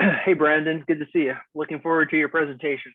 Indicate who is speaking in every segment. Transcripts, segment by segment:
Speaker 1: Hey, Brandon, good to see you. Looking forward to your presentation.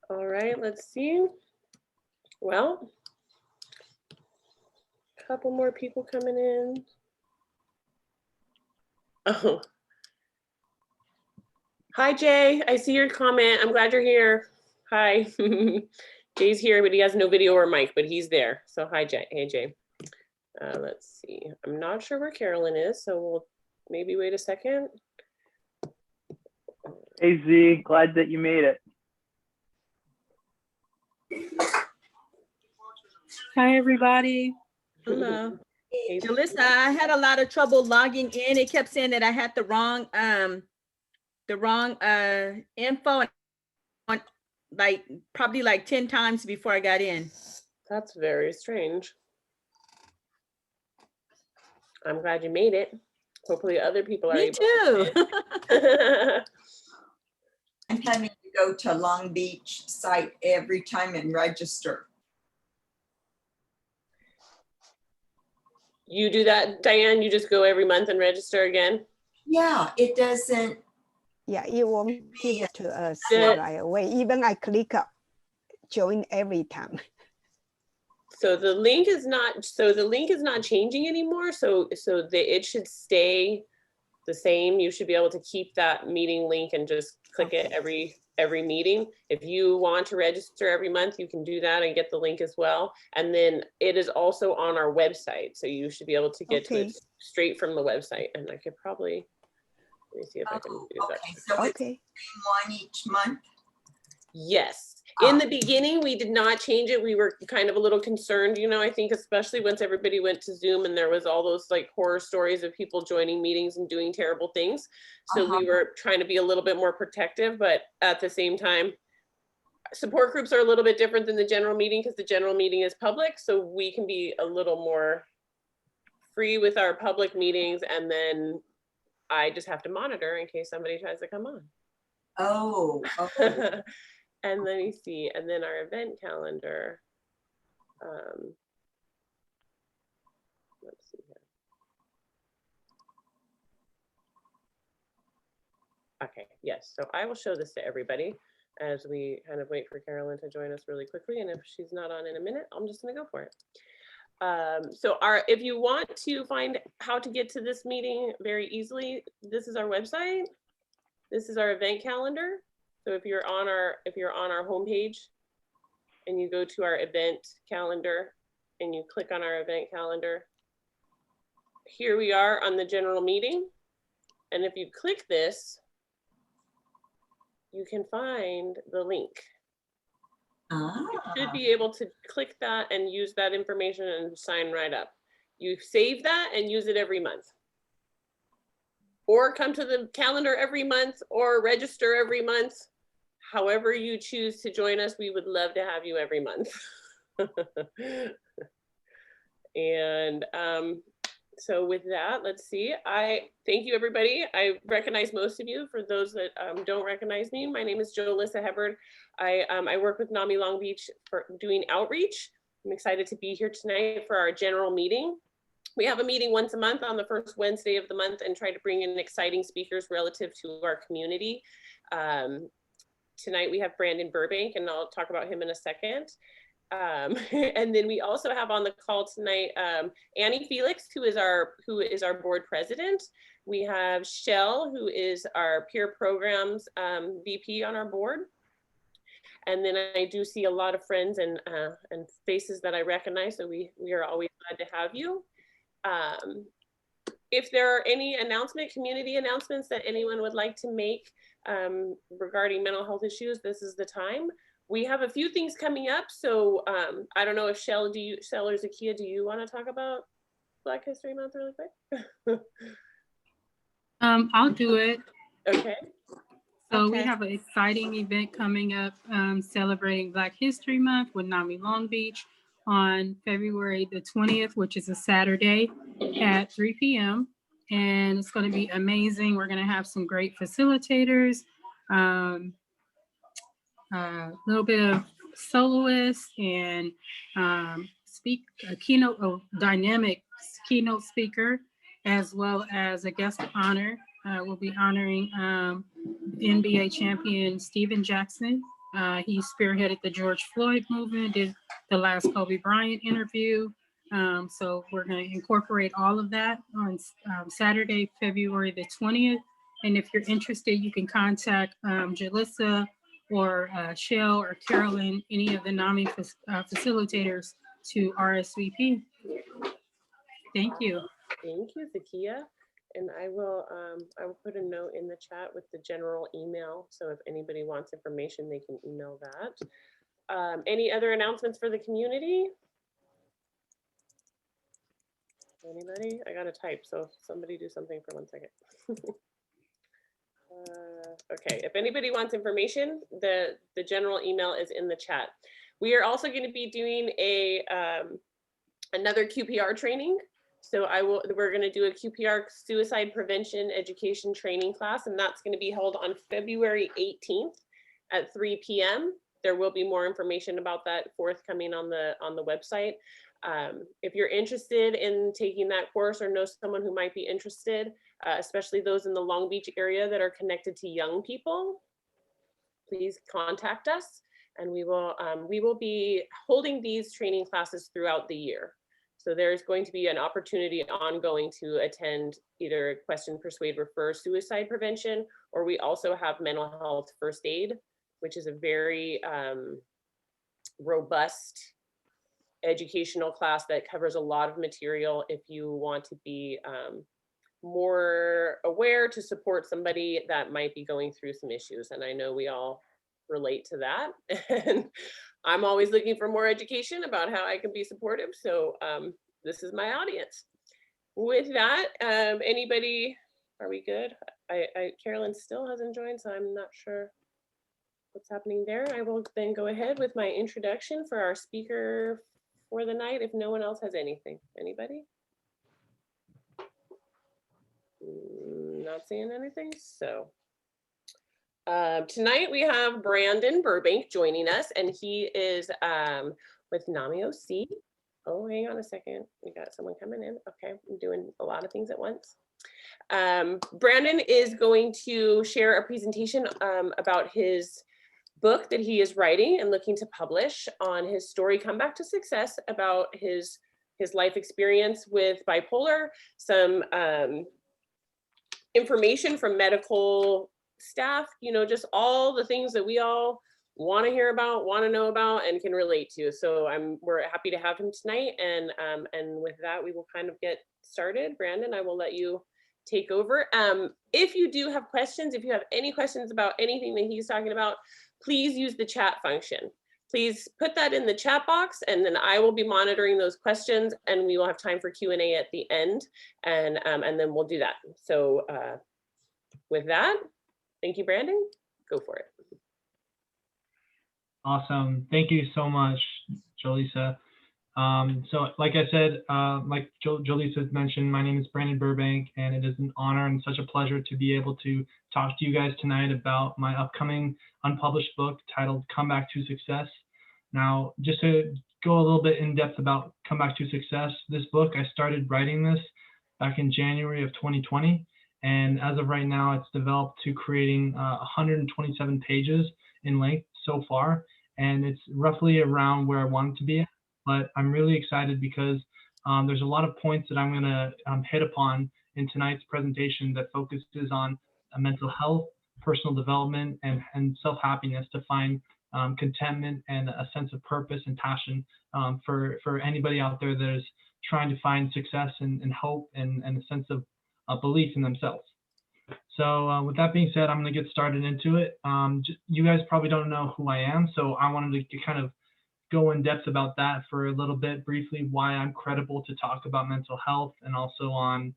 Speaker 2: All right, let's see. Well, a couple more people coming in. Oh. Hi, Jay. I see your comment. I'm glad you're here. Hi. Jay's here, but he has no video or mic, but he's there. So hi, Jay. Hey, Jay. Let's see. I'm not sure where Carolyn is, so we'll maybe wait a second.
Speaker 1: Hey, Z, glad that you made it.
Speaker 3: Hi, everybody. Hello.
Speaker 2: Hey,
Speaker 3: Jalissa, I had a lot of trouble logging in. It kept saying that I had the wrong info on probably like 10 times before I got in.
Speaker 2: that's very strange. I'm glad you made it. Hopefully other people are
Speaker 3: Me
Speaker 2: able
Speaker 3: too.
Speaker 2: to.
Speaker 4: I'm having to go to Long Beach site every time and register.
Speaker 2: You do that, Diane? You just go every month and register again?
Speaker 4: Yeah, it doesn't.
Speaker 5: Yeah, it won't give it to us
Speaker 2: Yeah.
Speaker 5: right away. Even I click join every time.
Speaker 2: So the link is not changing anymore. So it should stay the same. You should be able to keep that meeting link and just click it every meeting. If you want to register every month, you can do that and get the link as well. And then it is also on our website. So you should be able to get to it straight from the website. And I could probably, let me see if I can do that.
Speaker 4: Okay, so it's the same one each month?
Speaker 2: Yes. In the beginning, we did not change it. We were kind of a little concerned, you know, I think especially once everybody went to Zoom and there was all those like horror stories of people joining meetings and doing terrible things. So we were trying to be a little bit more protective, but at the same time, support groups are a little bit different than the general meeting because the general meeting is public. So we can be a little more free with our public meetings. And then I just have to monitor in case somebody tries to come on.
Speaker 4: Oh, okay.
Speaker 2: And let me see, and then our event calendar. Let's see here. Okay, yes, so I will show this to everybody as we kind of wait for Carolyn to join us really quickly. And if she's not on in a minute, I'm just gonna go for it. If you want to find how to get to this meeting very easily, this is our website. This is our event calendar. So if you're on our homepage and you go to our event calendar and you click on our event calendar, here we are on the general meeting. And if you click this, you can find the link. You should be able to click that and use that information and sign right up. You save that and use it every month. Or come to the calendar every month or register every month. However you choose to join us, we would love to have you every month. And so with that, let's see. I thank you, everybody. I recognize most of you. For those that don't recognize me, my name is Jalissa Hubbard. I work with NAMI Long Beach for doing outreach. I'm excited to be here tonight for our general meeting. We have a meeting once a month on the first Wednesday of the month and try to bring in exciting speakers relative to our community. Tonight we have Brandon Burbank, and I'll talk about him in a second. And then we also have on the call tonight Annie Felix, who is our board president. We have Shell, who is our peer programs VP on our board. And then I do see a lot of friends and faces that I recognize, so we are always glad to have you. If there are any community announcements that anyone would like to make regarding mental health issues, this is the time. We have a few things coming up, so I don't know if Shell or Zakia, do you want to talk about Black History Month really quick?
Speaker 6: I'll do it.
Speaker 2: Okay.
Speaker 6: So we
Speaker 3: Okay.
Speaker 6: have an exciting event coming up celebrating Black History Month with NAMI Long Beach on February the 20th, which is a Saturday at 3 p.m. And it's going to be amazing. We're going to have some great facilitators, a little bit of soloists, and a dynamic keynote speaker, as well as a guest of honor. We'll be honoring NBA champion Steven Jackson. He spearheaded the George Floyd movement, did the last Kobe Bryant interview. So we're going to incorporate all of that on Saturday, February the 20th. And if you're interested, you can contact Jalissa or Shell or Carolyn, any of the NAMI facilitators, to RSVP. Thank you.
Speaker 2: Thank you, Zakia. And I will put a note in the chat with the general email. So if anybody wants information, they can email that. Any other announcements for the community? Anybody? I gotta type, so somebody do something for 1 second. Okay, if anybody wants information, the general email is in the chat. We are also going to be doing another QPR training. So we're going to do a QPR suicide prevention education training class, and that's going to be held on February 18th at 3 p.m. There will be more information about that forthcoming on the website. If you're interested in taking that course or know someone who might be interested, especially those in the Long Beach area that are connected to young people, please contact us, and we will be holding these training classes throughout the year. So there's going to be an opportunity ongoing to attend either Question, Persuade, Refer suicide prevention, or we also have mental health first aid, which is a very robust educational class that covers a lot of material if you want to be more aware to support somebody that might be going through some issues. And I know we all relate to that. And I'm always looking for more education about how I can be supportive. So this is my audience. With that, anybody, are we good? Carolyn still hasn't joined, so I'm not sure what's happening there. I will then go ahead with my introduction for our speaker for the night, if no one else has anything. Anybody? Not seeing anything. So tonight we have Brandon Burbank joining us, and he is with NAMI OC. Oh, hang on a second. We got someone coming in. Okay, I'm doing a lot of things at once. Brandon is going to share a presentation about his book that he is writing and looking to publish on his story, Comeback to Success, about his life experience with bipolar, some information from medical staff, you know, just all the things that we all want to hear about, want to know about, and can relate to. So we're happy to have him tonight. And with that, we will kind of get started. Brandon, I will let you take over. If you do have questions, if you have any questions about anything that he's talking about, please use the chat function. Please put that in the chat box, and then I will be monitoring those questions, and we will have time for Q&A at the end, and then we'll do that. So with that, thank you, Brandon. Go for it.
Speaker 7: Awesome. Thank you so much, Jolisa. So like I said, like Jolisa mentioned, my name is Brandon Burbank, and it is an honor and such a pleasure to be able to talk to you guys tonight about my upcoming unpublished book titled Comeback to Success. Now, just to go a little bit in depth about Comeback to Success, this book, I started writing this back in January of 2020. And as of right now, it's developed to creating 127 pages in length so far. And it's roughly around where I want it to be. But I'm really excited because there's a lot of points that I'm going to hit upon in tonight's presentation that focuses on mental health, personal development, and self-happiness to find contentment and a sense of purpose and passion for anybody out there that is trying to find success and hope and a sense of belief in themselves. So with that being said, I'm going to get started into it. You guys probably don't know who I am, so I wanted to kind of go in depth about that for a little bit briefly, why I'm credible to talk about mental health and also on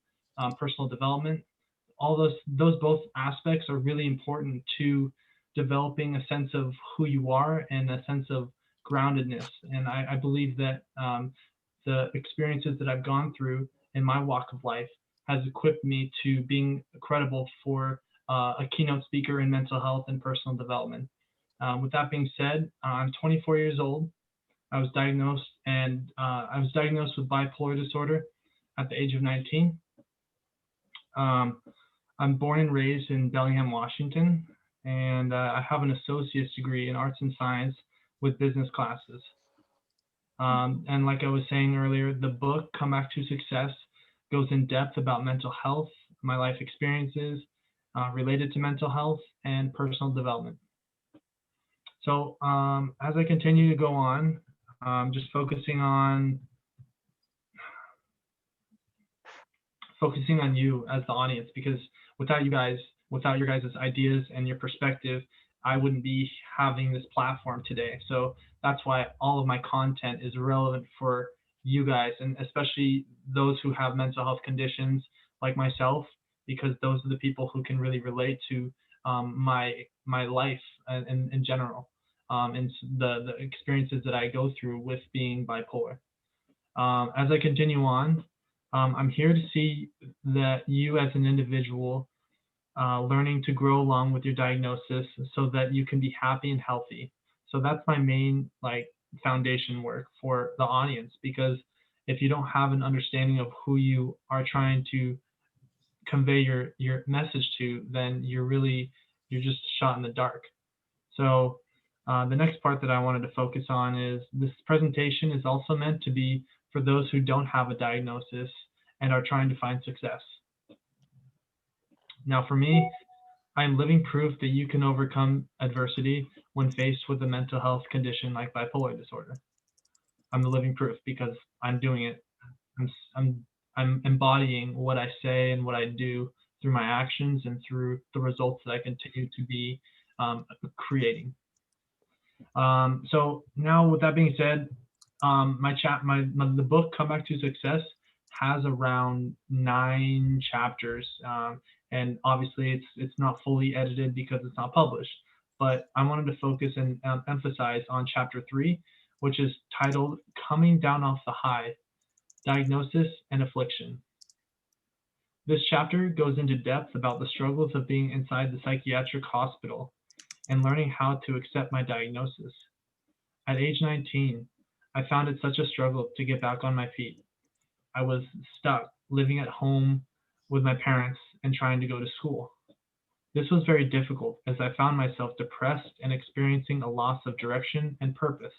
Speaker 7: personal development. All those both aspects are really important to developing a sense of who you are and a sense of groundedness. And I believe that the experiences that I've gone through in my walk of life has equipped me to being credible for a keynote speaker in mental health and personal development. With that being said, I'm 24 years old. I was diagnosed with bipolar disorder at the age of 19. I'm born and raised in Bellingham, Washington, and I have an associate's degree in arts and science with business classes. And like I was saying earlier, the book, Come Back to Success, goes in depth about mental health, my life experiences related to mental health and personal development. So as I continue to go on, just focusing on you as the audience, because without you guys, without your guys' ideas and your perspective, I wouldn't be having this platform today. So that's why all of my content is relevant for you guys, and especially those who have mental health conditions like myself, because those are the people who can really relate to my life in general, and the experiences that I go through with being bipolar. As I continue on, I'm here to see that you as an individual learning to grow along with your diagnosis so that you can be happy and healthy. So that's my main foundation work for the audience, because if you don't have an understanding of who you are trying to convey your message to, then you're just shot in the dark. So the next part that I wanted to focus on is this presentation is also meant to be for those who don't have a diagnosis and are trying to find success. Now, for me, I'm living proof that you can overcome adversity when faced with a mental health condition like bipolar disorder. I'm the living proof because I'm doing it. I'm embodying what I say and what I do through my actions and through the results that I continue to be creating. So now, with that being said, the book Come Back to Success has around 9 chapters, and obviously it's not fully edited because it's not published. But I wanted to focus and emphasize on chapter 3, which is titled "Coming Down Off the High: Diagnosis and Affliction." This chapter goes into depth about the struggles of being inside the psychiatric hospital and learning how to accept my diagnosis. At age 19, I found it such a struggle to get back on my feet. I was stuck living at home with my parents and trying to go to school. This was very difficult as I found myself depressed and experiencing a loss of direction and purpose.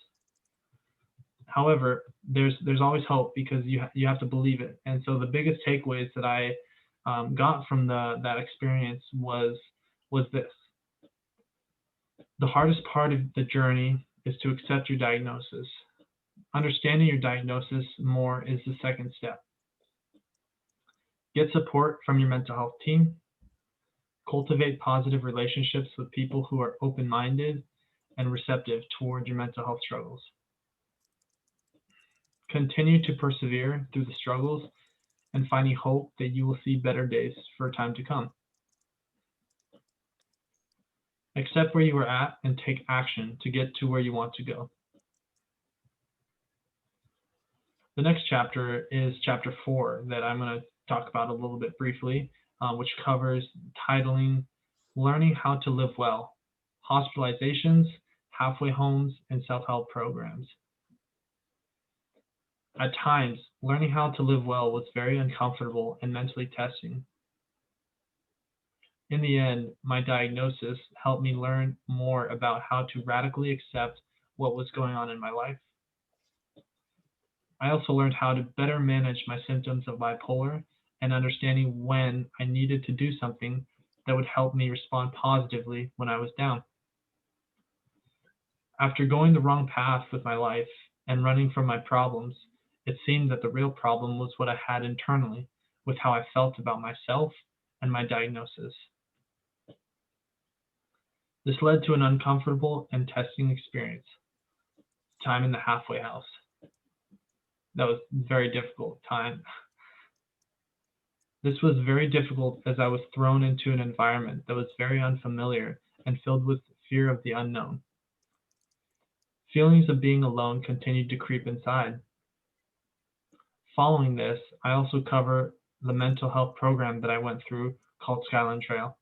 Speaker 7: However, there's always hope, because you have to believe it. And so the biggest takeaways that I got from that experience was this. The hardest part of the journey is to accept your diagnosis. Understanding your diagnosis more is the second step. Get support from your mental health team. Cultivate positive relationships with people who are open-minded and receptive toward your mental health struggles. Continue to persevere through the struggles and finding hope that you will see better days for time to come. Accept where you are at and take action to get to where you want to go. The next chapter is chapter 4 that I'm going to talk about a little bit briefly, which covers titling Learning How to Live Well: Hospitalizations, Halfway Homes, and Self-Help Programs. At times, learning how to live well was very uncomfortable and mentally testing. In the end, my diagnosis helped me learn more about how to radically accept what was going on in my life. I also learned how to better manage my symptoms of bipolar and understanding when I needed to do something that would help me respond positively when I was down. After going the wrong path with my life and running from my problems, it seemed that the real problem was what I had internally with how I felt about myself and my diagnosis. This led to an uncomfortable and testing experience, time in the halfway house. That was a very difficult time. This was very difficult as I was thrown into an environment that was very unfamiliar and filled with fear of the unknown. Feelings of being alone continued to creep inside. Following this, I also cover the mental health program that I went through called Skyline Trail.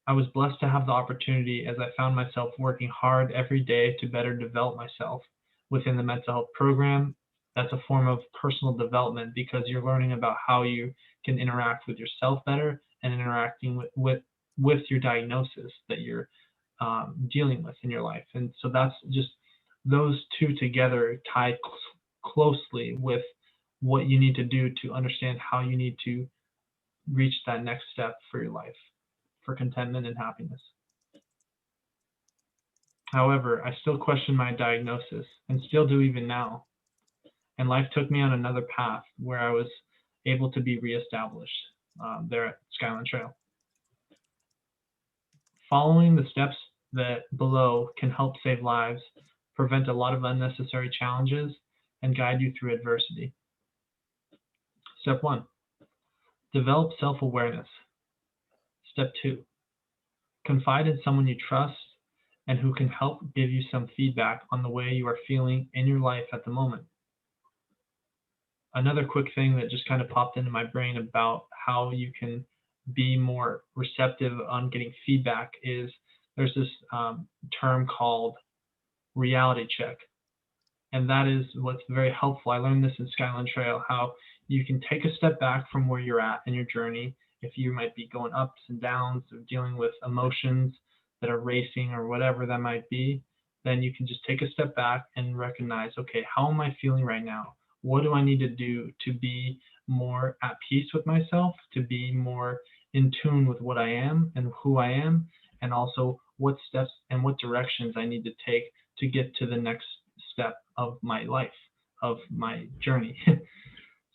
Speaker 7: I was blessed to have the opportunity as I found myself working hard every day to better develop myself within the mental health program. That's a form of personal development because you're learning about how you can interact with yourself better and interacting with your diagnosis that you're dealing with in your life. And so that's just those two together tie closely with what you need to do to understand how you need to reach that next step for your life, for contentment and happiness. However, I still question my diagnosis and still do even now. And life took me on another path where I was able to be reestablished there at Skyline Trail. Following the steps that below can help save lives, prevent a lot of unnecessary challenges, and guide you through adversity. Step 1, develop self-awareness. Step 2, confide in someone you trust and who can help give you some feedback on the way you are feeling in your life at the moment. Another quick thing that just kind of popped into my brain about how you can be more receptive on getting feedback is there's this term called reality check. And that is what's very helpful. I learned this in Skyline Trail, how you can take a step back from where you're at in your journey. If you might be going ups and downs or dealing with emotions that are racing or whatever that might be, then you can just take a step back and recognize, okay, how am I feeling right now? What do I need to do to be more at peace with myself, to be more in tune with what I am and who I am, and also what steps and what directions I need to take to get to the next step of my life, of my journey.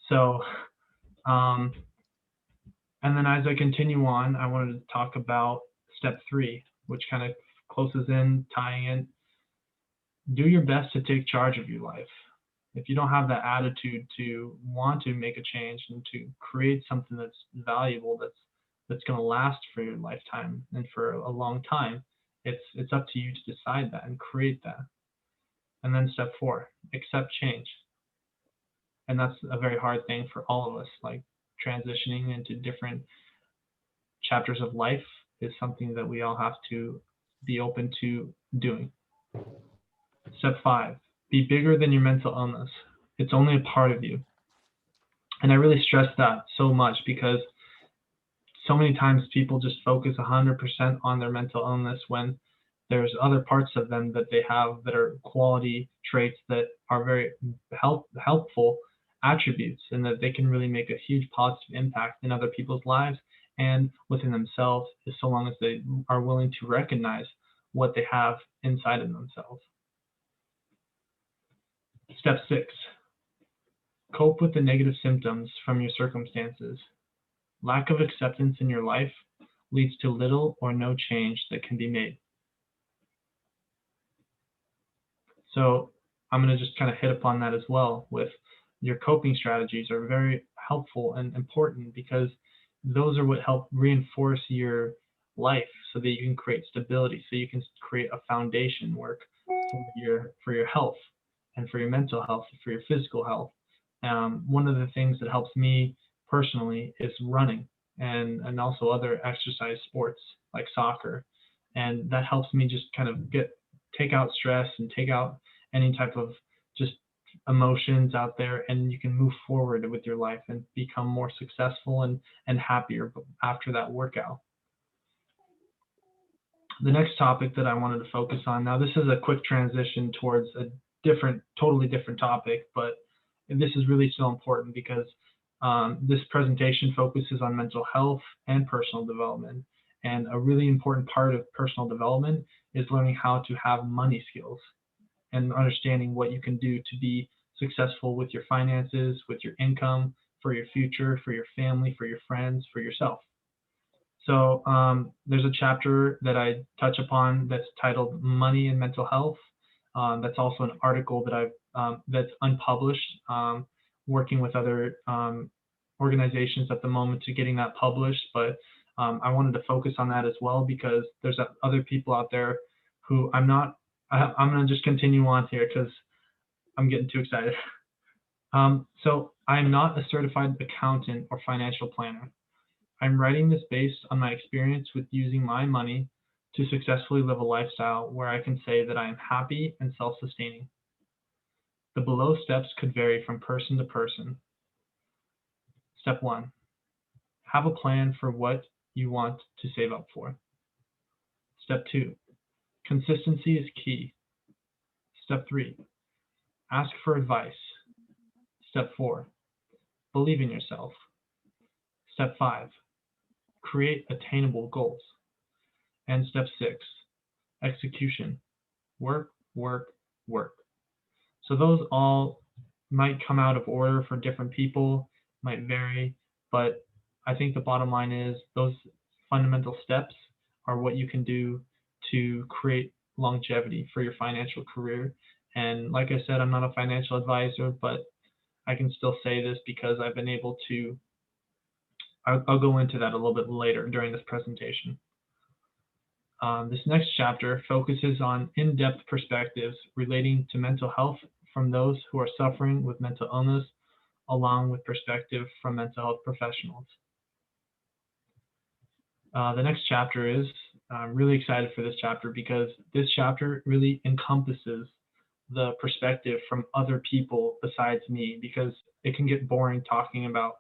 Speaker 7: So, and then as I continue on, I wanted to talk about step 3, which kind of closes in, tying in. Do your best to take charge of your life. If you don't have that attitude to want to make a change and to create something that's valuable, that's going to last for your lifetime and for a long time, it's up to you to decide that and create that. And then step 4, accept change. And that's a very hard thing for all of us, like transitioning into different chapters of life is something that we all have to be open to doing. Step 5, be bigger than your mental illness. It's only a part of you. And I really stress that so much because so many times people just focus 100% on their mental illness when there's other parts of them that they have that are quality traits that are very helpful attributes, and that they can really make a huge positive impact in other people's lives and within themselves, so long as they are willing to recognize what they have inside of themselves. Step 6, cope with the negative symptoms from your circumstances. Lack of acceptance in your life leads to little or no change that can be made. So I'm going to just kind of hit upon that as well. With your coping strategies are very helpful and important because those are what help reinforce your life so that you can create stability, so you can create a foundation work for your health and for your mental health, for your physical health. One of the things that helps me personally is running and also other exercise sports like soccer. And that helps me just kind of take out stress and take out any type of just emotions out there, and you can move forward with your life and become more successful and happier after that workout. The next topic that I wanted to focus on, now this is a quick transition towards a totally different topic, but this is really so important because this presentation focuses on mental health and personal development. And a really important part of personal development is learning how to have money skills and understanding what you can do to be successful with your finances, with your income, for your future, for your family, for your friends, for yourself. So there's a chapter that I touch upon that's titled Money and Mental Health. That's also an article that that's unpublished, working with other organizations at the moment to getting that published. But I wanted to focus on that as well because there's other people out there who I'm going to just continue on here because I'm getting too excited. So I'm not a certified accountant or financial planner. I'm writing this based on my experience with using my money to successfully live a lifestyle where I can say that I am happy and self-sustaining. The below steps could vary from person to person. Step 1, have a plan for what you want to save up for. Step 2, consistency is key. Step 3, ask for advice. Step 4, believe in yourself. Step 5, create attainable goals. And step 6, execution. Work, work, work. So those all might come out of order for different people, might vary, but I think the bottom line is those fundamental steps are what you can do to create longevity for your financial career. And like I said, I'm not a financial advisor, but I can still say this because I've been able to, I'll go into that a little bit later during this presentation. This next chapter focuses on in-depth perspectives relating to mental health from those who are suffering with mental illness, along with perspective from mental health professionals. The next chapter is, I'm really excited for this chapter because this chapter really encompasses the perspective from other people besides me, because it can get boring talking about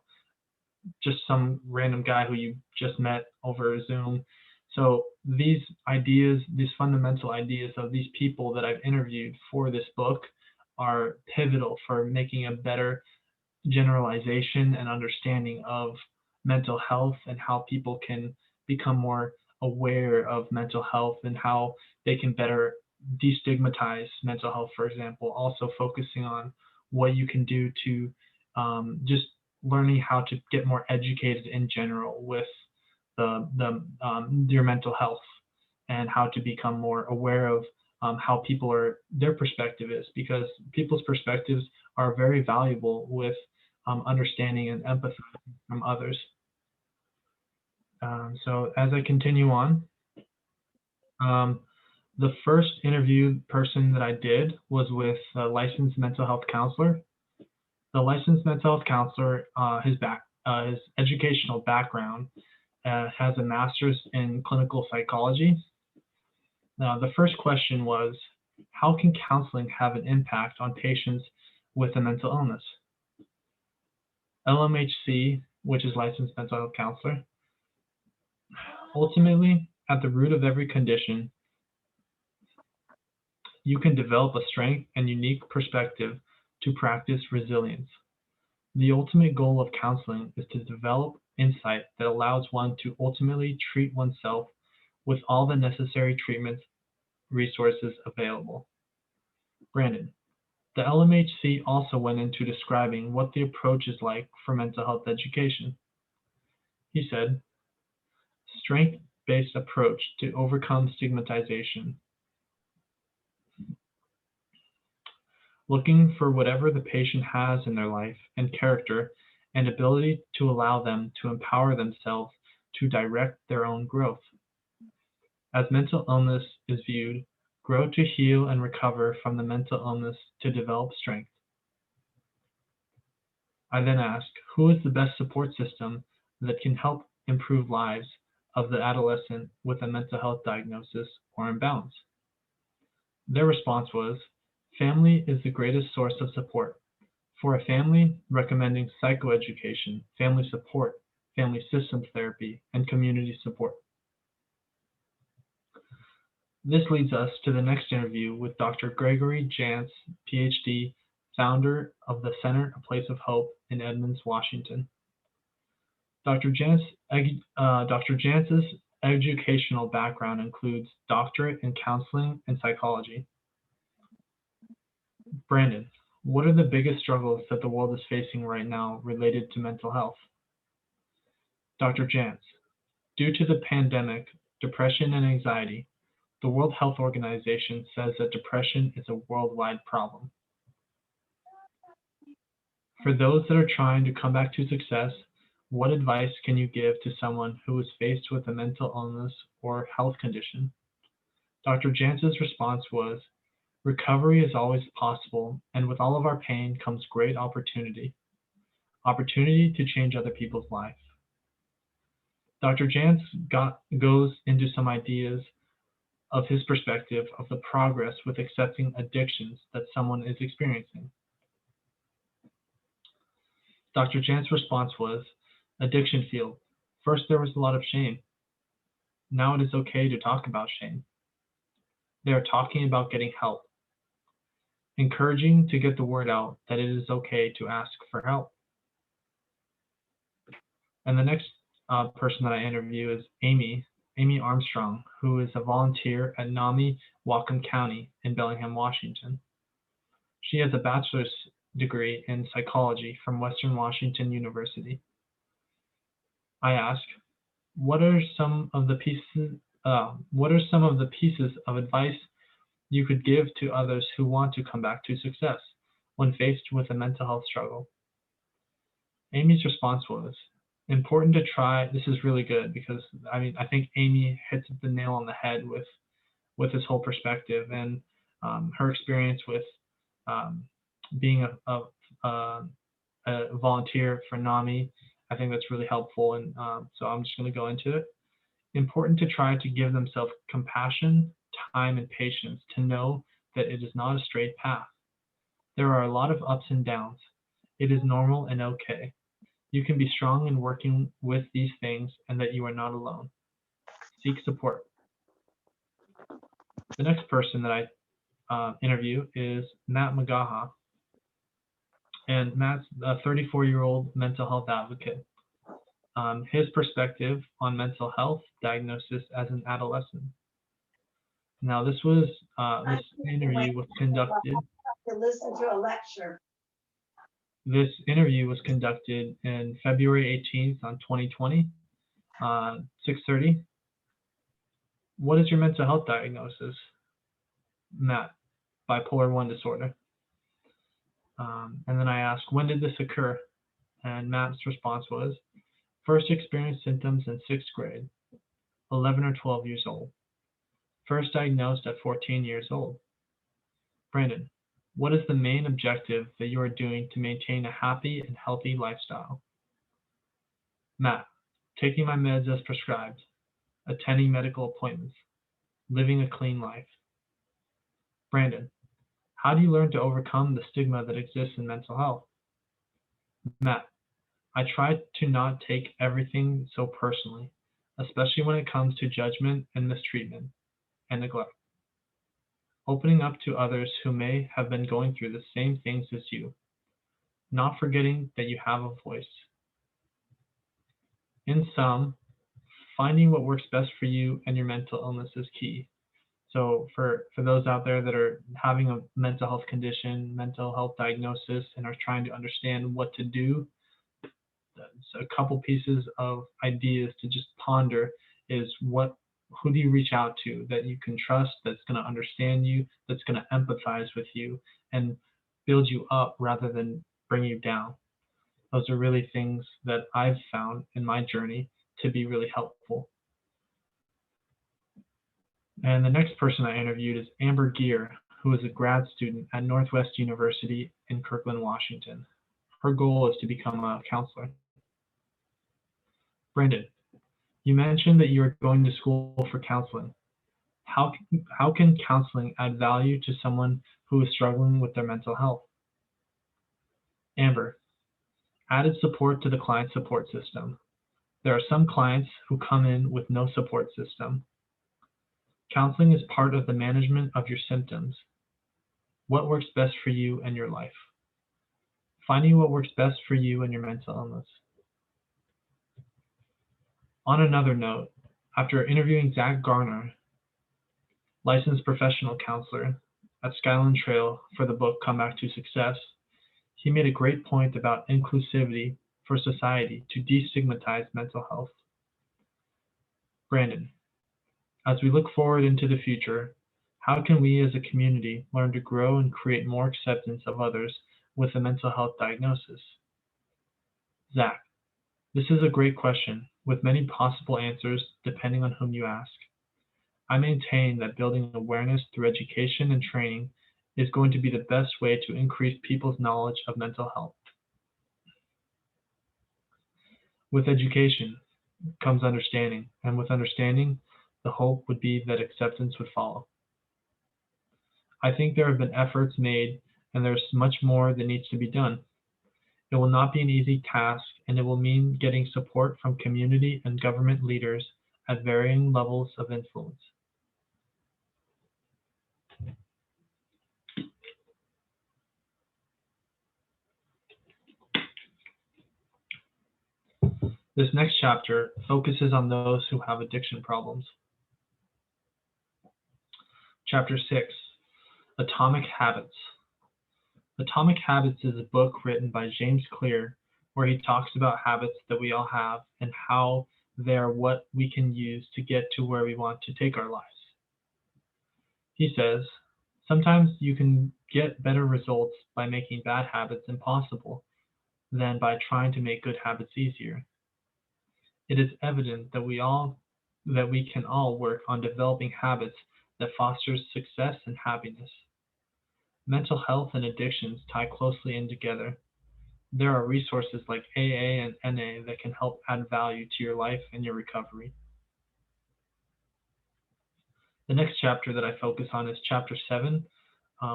Speaker 7: just some random guy who you just met over Zoom. So these ideas, these fundamental ideas of these people that I've interviewed for this book are pivotal for making a better generalization and understanding of mental health and how people can become more aware of mental health and how they can better destigmatize mental health, for example, also focusing on what you can do to just learning how to get more educated in general with your mental health and how to become more aware of how people their perspective is, because people's perspectives are very valuable with understanding and empathy from others. So as I continue on, the first interview person that I did was with a licensed mental health counselor. The licensed mental health counselor, his educational background has a master's in clinical psychology. The first question was, how can counseling have an impact on patients with a mental illness? LMHC, which is licensed mental health counselor, ultimately, at the root of every condition, you can develop a strength and unique perspective to practice resilience. The ultimate goal of counseling is to develop insight that allows one to ultimately treat oneself with all the necessary treatment resources available. Brandon, the LMHC also went into describing what the approach is like for mental health education. He said, strength-based approach to overcome stigmatization. Looking for whatever the patient has in their life and character and ability to allow them to empower themselves to direct their own growth. As mental illness is viewed, grow to heal and recover from the mental illness to develop strength. I then ask, who is the best support system that can help improve lives of the adolescent with a mental health diagnosis or imbalance? Their response was, family is the greatest source of support. For a family, recommending psychoeducation, family support, family systems therapy, and community support. This leads us to the next interview with Dr. Gregory Jantz, PhD, founder of the Center, A Place of Hope in Edmonds, Washington. Dr. Jantz's educational background includes doctorate in counseling and psychology. Brandon, what are the biggest struggles that the world is facing right now related to mental health? Dr. Jantz, due to the pandemic, depression and anxiety, the World Health Organization says that depression is a worldwide problem. For those that are trying to come back to success, what advice can you give to someone who is faced with a mental illness or health condition? Dr. Jantz's response was, recovery is always possible, and with all of our pain comes great opportunity. Opportunity to change other people's lives. Dr. Jantz goes into some ideas of his perspective of the progress with accepting addictions that someone is experiencing. Dr. Jantz's response was, addiction field. First, there was a lot of shame. Now it is okay to talk about shame. They are talking about getting help. Encouraging to get the word out that it is okay to ask for help. And the next person that I interview is Amy Armstrong, who is a volunteer at NAMI, Whatcom County in Bellingham, Washington. She has a bachelor's degree in psychology from Western Washington University. I ask, what are some of the pieces of advice you could give to others who want to come back to success when faced with a mental health struggle? Amy's response was, important to try. This is really good because I think Amy hits the nail on the head with this whole perspective and her experience with being a volunteer for NAMI. I think that's really helpful, and so I'm just going to go into it. Important to try to give themselves compassion, time, and patience to know that it is not a straight path. There are a lot of ups and downs. It is normal and okay. You can be strong in working with these things and that you are not alone. Seek support. The next person that I interview is Matt Magaha. And Matt's a 34-year-old mental health advocate. His perspective on mental health diagnosis as an adolescent. Now, this interview was conducted.
Speaker 8: To listen to a lecture.
Speaker 7: This interview was conducted in February 18th on 2020, 6:30. What is your mental health diagnosis? Matt, bipolar 1 disorder. And then I asked, when did this occur? And Matt's response was, first experienced symptoms in 6th grade, 11 or 12 years old. First diagnosed at 14 years old. Brandon, what is the main objective that you are doing to maintain a happy and healthy lifestyle? Matt, taking my meds as prescribed, attending medical appointments, living a clean life. Brandon, how do you learn to overcome the stigma that exists in mental health? Matt, I try to not take everything so personally, especially when it comes to judgment and mistreatment and neglect. Opening up to others who may have been going through the same things as you, not forgetting that you have a voice. In sum, finding what works best for you and your mental illness is key. So for those out there that are having a mental health condition, mental health diagnosis, and are trying to understand what to do, a couple pieces of ideas to just ponder is who do you reach out to that you can trust, that's going to understand you, that's going to empathize with you and build you up rather than bring you down. Those are really things that I've found in my journey to be really helpful. And the next person I interviewed is Amber Gear, who is a grad student at Northwest University in Kirkland, Washington. Her goal is to become a counselor. Brandon, you mentioned that you are going to school for counseling. How can counseling add value to someone who is struggling with their mental health? Amber, added support to the client support system. There are some clients who come in with no support system. Counseling is part of the management of your symptoms. What works best for you and your life? Finding what works best for you and your mental illness. On another note, After interviewing Zach Garner, licensed professional counselor at Skyline Trail for the book Come Back to Success, he made a great point about inclusivity for society to destigmatize mental health. Brandon, as we look forward into the future, how can we as a community learn to grow and create more acceptance of others with a mental health diagnosis? Zach, this is a great question with many possible answers depending on whom you ask. I maintain that building awareness through education and training is going to be the best way to increase people's knowledge of mental health. With education comes understanding, and with understanding, the hope would be that acceptance would follow. I think there have been efforts made, and there's much more that needs to be done. It will not be an easy task, and it will mean getting support from community and government leaders at varying levels of influence. This next chapter focuses on those who have addiction problems. Chapter 6, Atomic Habits. Atomic Habits is a book written by James Clear, where he talks about habits that we all have and how they're what we can use to get to where we want to take our lives. He says, sometimes you can get better results by making bad habits impossible than by trying to make good habits easier. It is evident that we can all work on developing habits that fosters success and happiness. Mental health and addictions tie closely in together. There are resources like AA and NA that can help add value to your life and your recovery. The next chapter that I focus on is chapter 7,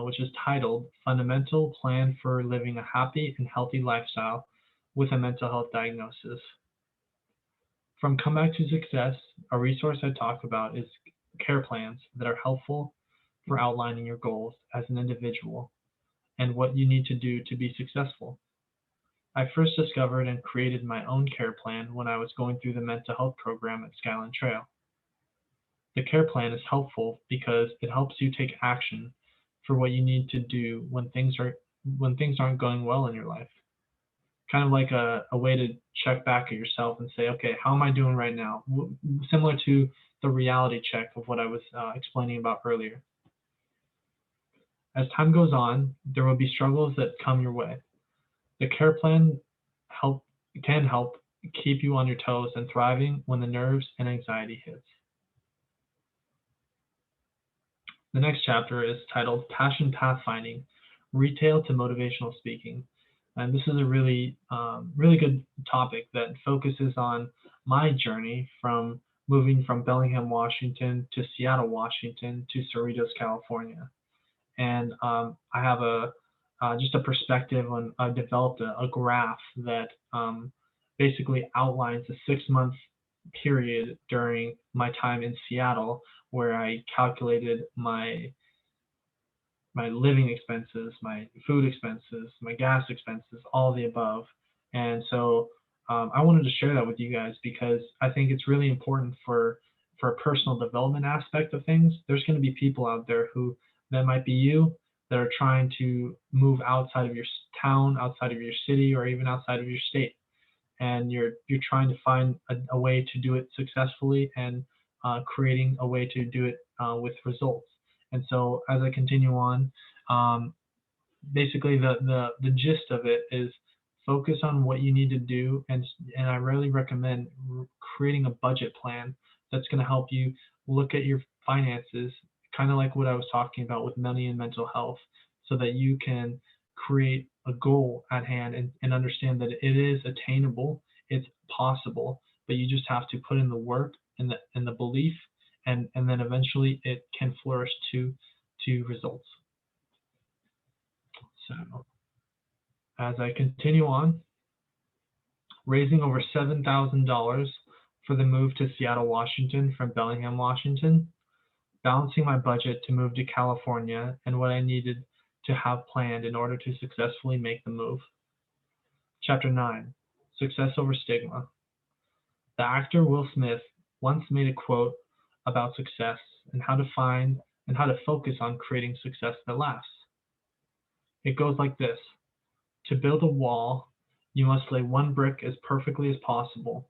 Speaker 7: which is titled Fundamental Plan for Living a Happy and Healthy Lifestyle with a Mental Health Diagnosis. From Come Back to Success, a resource I talk about is care plans that are helpful for outlining your goals as an individual and what you need to do to be successful. I first discovered and created my own care plan when I was going through the mental health program at Skyline Trail. The care plan is helpful because it helps you take action for what you need to do when things aren't going well in your life. Kind of like a way to check back at yourself and say, okay, how am I doing right now? Similar to the reality check of what I was explaining about earlier. As time goes on, there will be struggles that come your way. The care plan can help keep you on your toes and thriving when the nerves and anxiety hits. The next chapter is titled Passion Pathfinding, Retail to Motivational Speaking. And this is a really good topic that focuses on my journey from moving from Bellingham, Washington to Seattle, Washington to Cerritos, California. And I have just a perspective on, I developed a graph that basically outlines a 6-month period during my time in Seattle, where I calculated my living expenses, my food expenses, my gas expenses, all the above. And so I wanted to share that with you guys because I think it's really important for a personal development aspect of things. There's going to be people out there that might be you, that are trying to move outside of your town, outside of your city, or even outside of your state. And you're trying to find a way to do it successfully and creating a way to do it with results. And so as I continue on, basically the gist of it is focus on what you need to do, and I really recommend creating a budget plan that's going to help you look at your finances, kind of like what I was talking about with money and mental health, so that you can create a goal at hand and understand that it is attainable, it's possible, but you just have to put in the work and the belief, and then eventually it can flourish to results. So as I continue on, raising over $7,000 for the move to Seattle, Washington from Bellingham, Washington, balancing my budget to move to California and what I needed to have planned in order to successfully make the move. Chapter 9, Success Over Stigma. The actor Will Smith once made a quote about success and how to find and how to focus on creating success that lasts. It goes like this. To build a wall, you must lay one brick as perfectly as possible.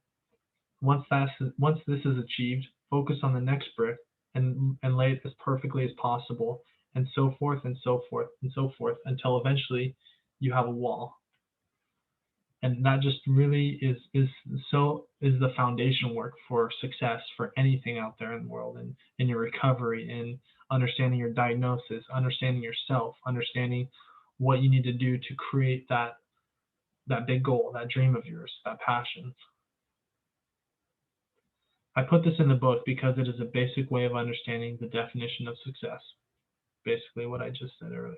Speaker 7: Once this is achieved, focus on the next brick and lay it as perfectly as possible, and so forth and so forth and so forth until eventually you have a wall. And that just really is the foundation work for success for anything out there in the world, and in your recovery, in understanding your diagnosis, understanding yourself, understanding what you need to do to create that big goal, that dream of yours, that passion. I put this in the book because it is a basic way of understanding the definition of success. Basically what I just said earlier.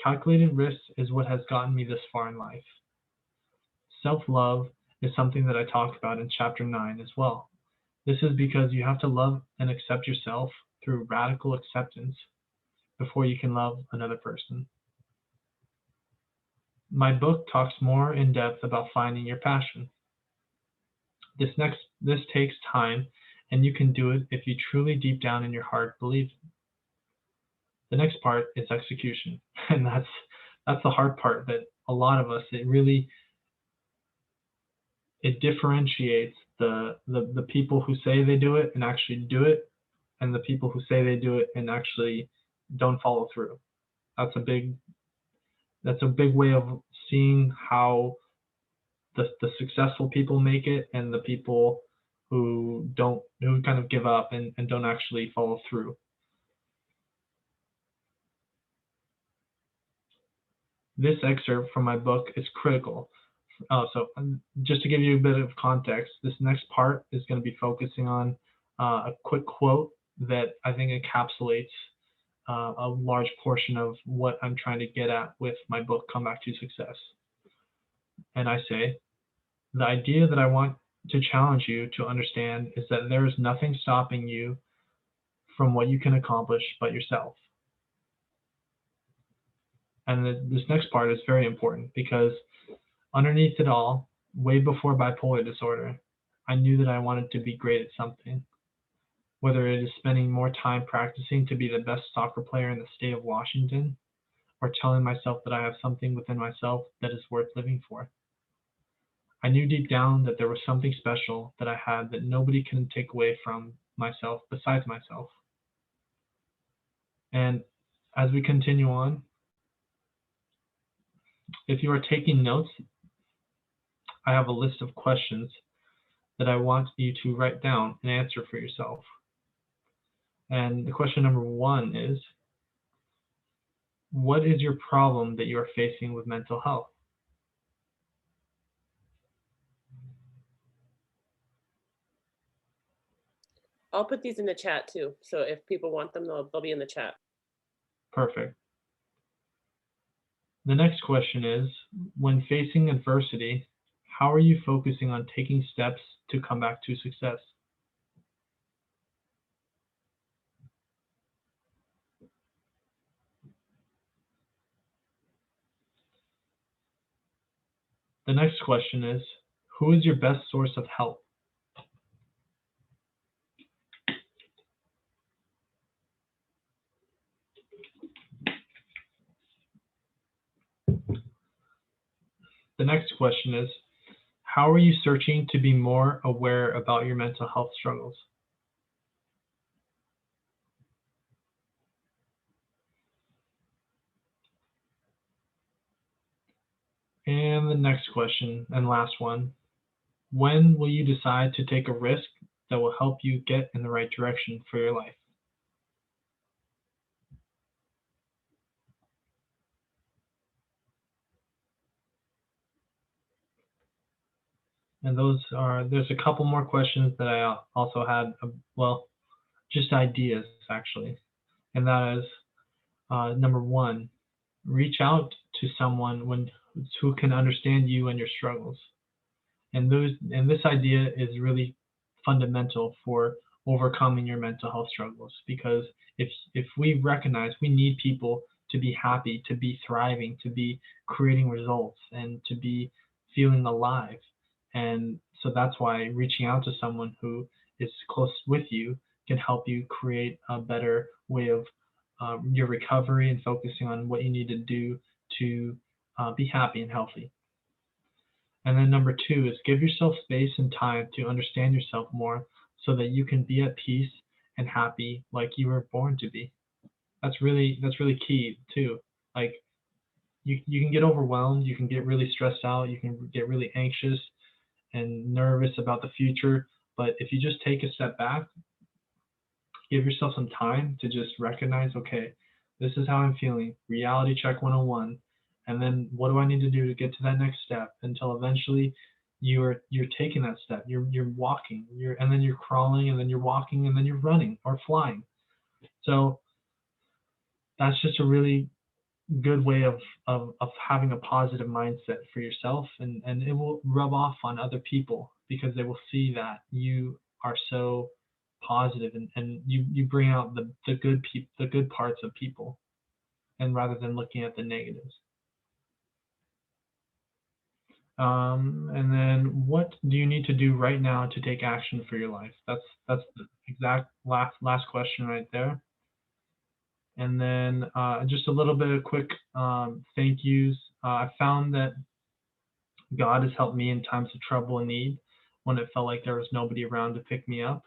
Speaker 7: Calculated risk is what has gotten me this far in life. Self-love is something that I talked about in chapter 9 as well. This is because you have to love and accept yourself through radical acceptance before you can love another person. My book talks more in depth about finding your passion. This takes time, and you can do it if you truly deep down in your heart believe it. The next part is execution, and that's the hard part that a lot of us, it differentiates the people who say they do it and actually do it, and the people who say they do it and actually don't follow through. That's a big way of seeing how the successful people make it, and the people who kind of give up and don't actually follow through. This excerpt from my book is critical. So just to give you a bit of context, this next part is going to be focusing on a quick quote that I think encapsulates a large portion of what I'm trying to get at with my book, Come Back to Success. And I say, the idea that I want to challenge you to understand is that there is nothing stopping you from what you can accomplish but yourself. And this next part is very important because underneath it all, way before bipolar disorder, I knew that I wanted to be great at something. Whether it is spending more time practicing to be the best soccer player in the state of Washington, or telling myself that I have something within myself that is worth living for. I knew deep down that there was something special that I had that nobody can take away from myself besides myself. And as we continue on, if you are taking notes, I have a list of questions that I want you to write down and answer for yourself. And the question number 1 is, what is your problem that you are facing with mental health?
Speaker 2: I'll put these in the chat too. So if people want them, they'll be in the chat.
Speaker 7: Perfect. The next question is, when facing adversity, how are you focusing on taking steps to come back to success? The next question is, who is your best source of help? The next question is, how are you searching to be more aware about your mental health struggles? And the next question and last one, when will you decide to take a risk that will help you get in the right direction for your life? And there's a couple more questions that I also had, well, just ideas actually. And that is, number 1, reach out to someone who can understand you and your struggles. And this idea is really fundamental for overcoming your mental health struggles, because if we recognize we need people to be happy, to be thriving, to be creating results, and to be feeling alive, And so that's why reaching out to someone who is close with you can help you create a better way of your recovery and focusing on what you need to do to be happy and healthy. And then number 2 is give yourself space and time to understand yourself more so that you can be at peace and happy like you were born to be. That's really key too. Like you can get overwhelmed, you can get really stressed out, you can get really anxious and nervous about the future. But if you just take a step back, give yourself some time to just recognize, okay, this is how I'm feeling, reality check 101. And then what do I need to do to get to that next step until eventually you're taking that step. You're walking, and then you're crawling, and then you're walking, and then you're running or flying. So that's just a really good way of having a positive mindset for yourself, and it will rub off on other people because they will see that you are so positive, and you bring out the good parts of people, and rather than looking at the negatives. And then what do you need to do right now to take action for your life? That's the exact last question right there. And then just a little bit of quick thank yous. I found that God has helped me in times of trouble and need when it felt like there was nobody around to pick me up.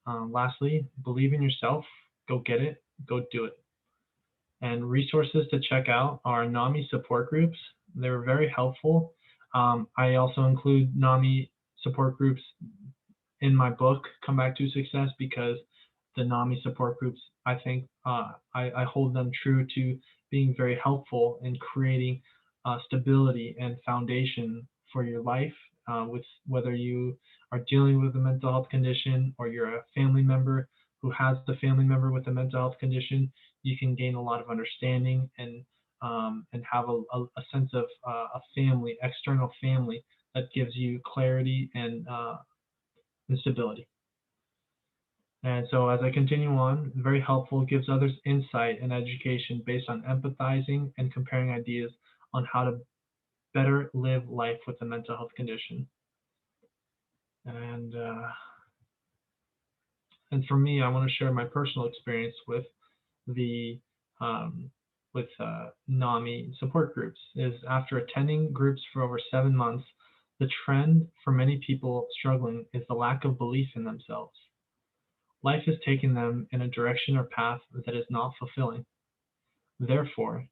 Speaker 7: Lastly, believe in yourself. Go get it. Go do it. And resources to check out are NAMI support groups. They're very helpful. I also include NAMI support groups in my book, Come Back to Success, because the NAMI support groups, I think I hold them true to being very helpful in creating stability and foundation for your life, with whether you are dealing with a mental health condition or you're a family member who has the family member with a mental health condition. You can gain a lot of understanding and have a sense of a family, external family, that gives you clarity and stability. And so as I continue on, very helpful, gives others insight and education based on empathizing and comparing ideas on how to better live life with a mental health condition. And for me, I want to share my personal experience with the NAMI support groups. Is after attending groups for over 7 months, the trend for many people struggling is the lack of belief in themselves. Life has taken them in a direction or path that is not fulfilling. Therefore,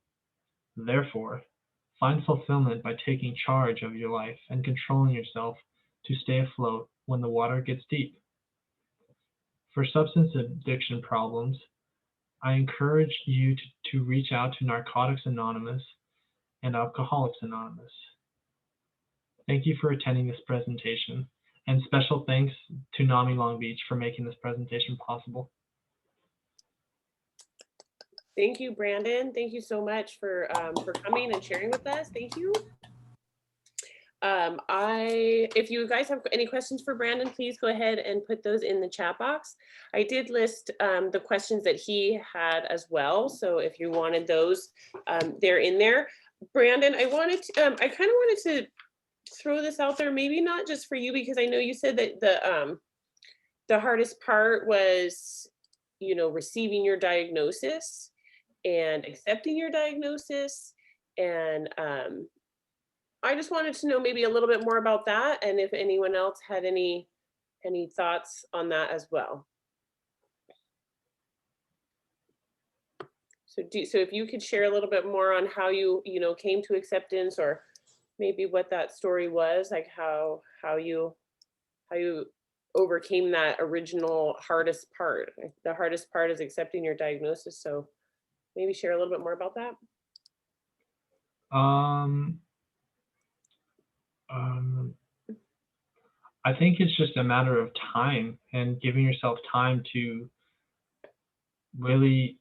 Speaker 7: find fulfillment by taking charge of your life and controlling yourself to stay afloat when the water gets deep. For substance addiction problems, I encourage you to reach out to Narcotics Anonymous and Alcoholics Anonymous. Thank you for attending this presentation, and special thanks to NAMI Long Beach for making this presentation possible.
Speaker 2: Thank you, Brandon. Thank you so much for coming and sharing with us. Thank you. If you guys have any questions for Brandon, please go ahead and put those in the chat box. I did list the questions that he had as well. So if you wanted those, they're in there. Brandon, I kind of wanted to throw this out there, maybe not just for you, because I know you said that the hardest part was, receiving your diagnosis and accepting your diagnosis. And I just wanted to know maybe a little bit more about that, and if anyone else had any thoughts on that as well. So if you could share a little bit more on how you came to acceptance, or maybe what that story was, like how you overcame that original hardest part. The hardest part is accepting your diagnosis. So maybe share a little bit more about that.
Speaker 7: I think it's just a matter of time and giving yourself time to really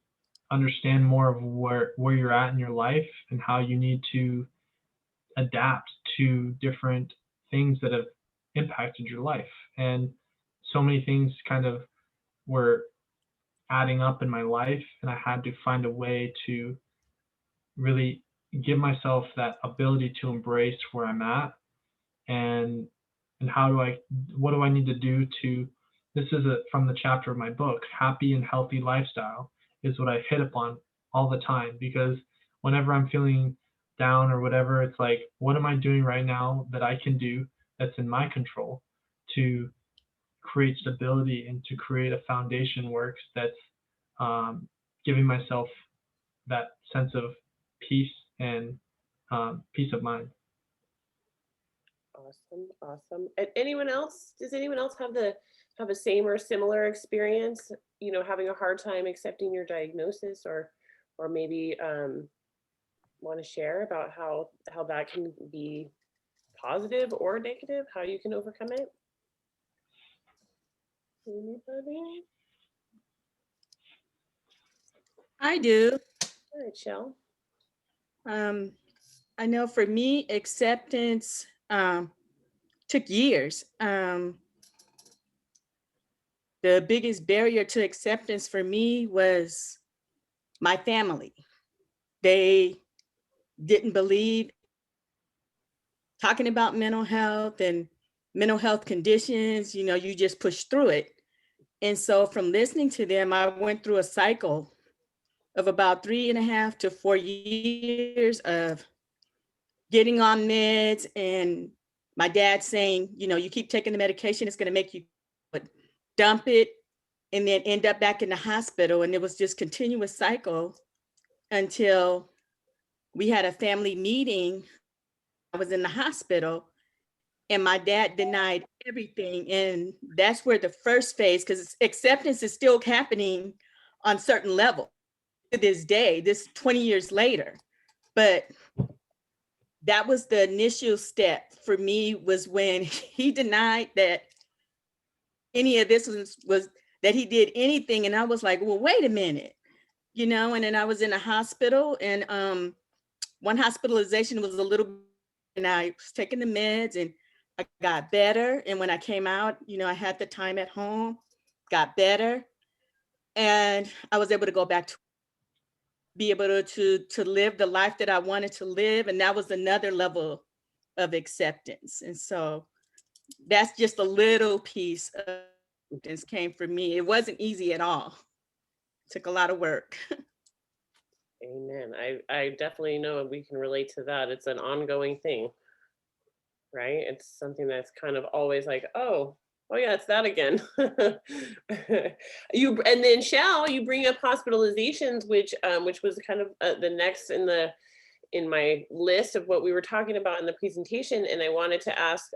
Speaker 7: understand more of where you're at in your life and how you need to adapt to different things that have impacted your life. And so many things kind of were adding up in my life, and I had to find a way to really give myself that ability to embrace where I'm at and and what do I need to do to, this is from the chapter of my book, happy and healthy lifestyle is what I hit upon all the time, because whenever I'm feeling down or whatever, it's like, what am I doing right now that I can do that's in my control to create stability and to create a foundation works that's giving myself that sense of peace and peace of mind.
Speaker 2: Awesome, awesome. And anyone else? Does anyone else have a same or similar experience? You know, having a hard time accepting your diagnosis, or maybe want to share about how that can be positive or negative, how you can overcome it? Anybody?
Speaker 3: I do.
Speaker 2: All right, Shell.
Speaker 3: I know for me, acceptance took years. The biggest barrier to acceptance for me was my family. They didn't believe talking about mental health and mental health conditions, you know, you just push through it. And so from listening to them, I went through a cycle of about 3.5 to 4 years of getting on meds, and my dad saying, you know, you keep taking the medication, it's going to make you dump it and then end up back in the hospital. And it was just continuous cycle until we had a family meeting. I was in the hospital and my dad denied everything. And that's where the first phase, because acceptance is still happening on certain levels to this day, this 20 years later. But that was the initial step for me, was when he denied that any of this was that he did anything. And I was like, well, wait a minute, you know, and then I was in a hospital, and one hospitalization was a little, and I was taking the meds and I got better. And when I came out, you know, I had the time at home, got better. And I was able to go back to be able to live the life that I wanted to live. And that was another level of acceptance. And so that's just a little piece of acceptance came from me. It wasn't easy at all. It took a lot of work.
Speaker 2: Amen. I definitely know we can relate to that. It's an ongoing thing, right? It's something that's kind of always like, oh yeah, it's that again. And then Shal, you bring up hospitalizations, which was kind of the next in my list of what we were talking about in the presentation. And I wanted to ask,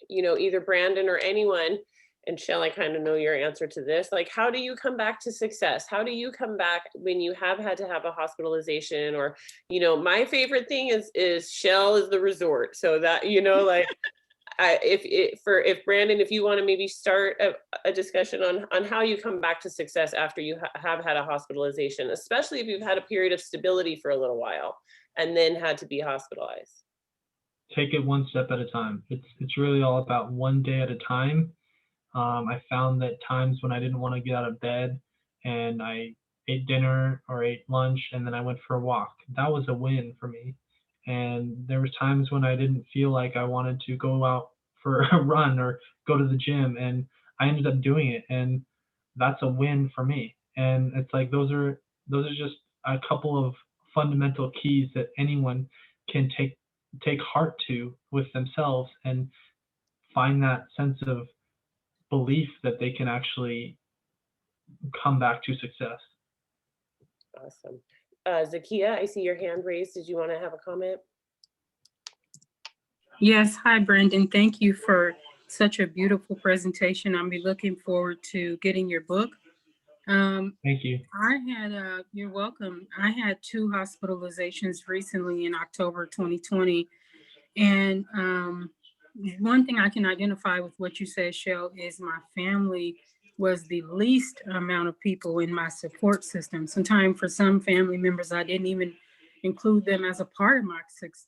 Speaker 2: you know, either Brandon or anyone, and Shell, I kind of know your answer to this, like, how do you come back to success? How do you come back when you have had to have a hospitalization? Or, you know, my favorite thing is Shell is the resort. So that, you know, like, if Brandon, if you want to maybe start a discussion on how you come back to success after you have had a hospitalization, especially if you've had a period of stability for a little while and then had to be hospitalized.
Speaker 7: Take it one step at a time. It's really all about one day at a time. I found that times when I didn't want to get out of bed and I ate dinner or ate lunch and then I went for a walk, that was a win for me. And there was times when I didn't feel like I wanted to go out for a run or go to the gym, and I ended up doing it, and that's a win for me. And it's like those are just a couple of fundamental keys that anyone can take heart to with themselves and find that sense of belief that they can actually come back to success.
Speaker 2: Awesome. Zakia, I see your hand raised. Did you want to have a comment?
Speaker 6: Yes, hi, Brandon. Thank you for such a beautiful presentation. I'll be looking forward to getting your book.
Speaker 7: Thank you.
Speaker 6: You're welcome. I had 2 hospitalizations recently in October 2020. And one thing I can identify with what you said, Shell, is my family was the least amount of people in my support system. Sometimes for some family members, I didn't even include them as a part of my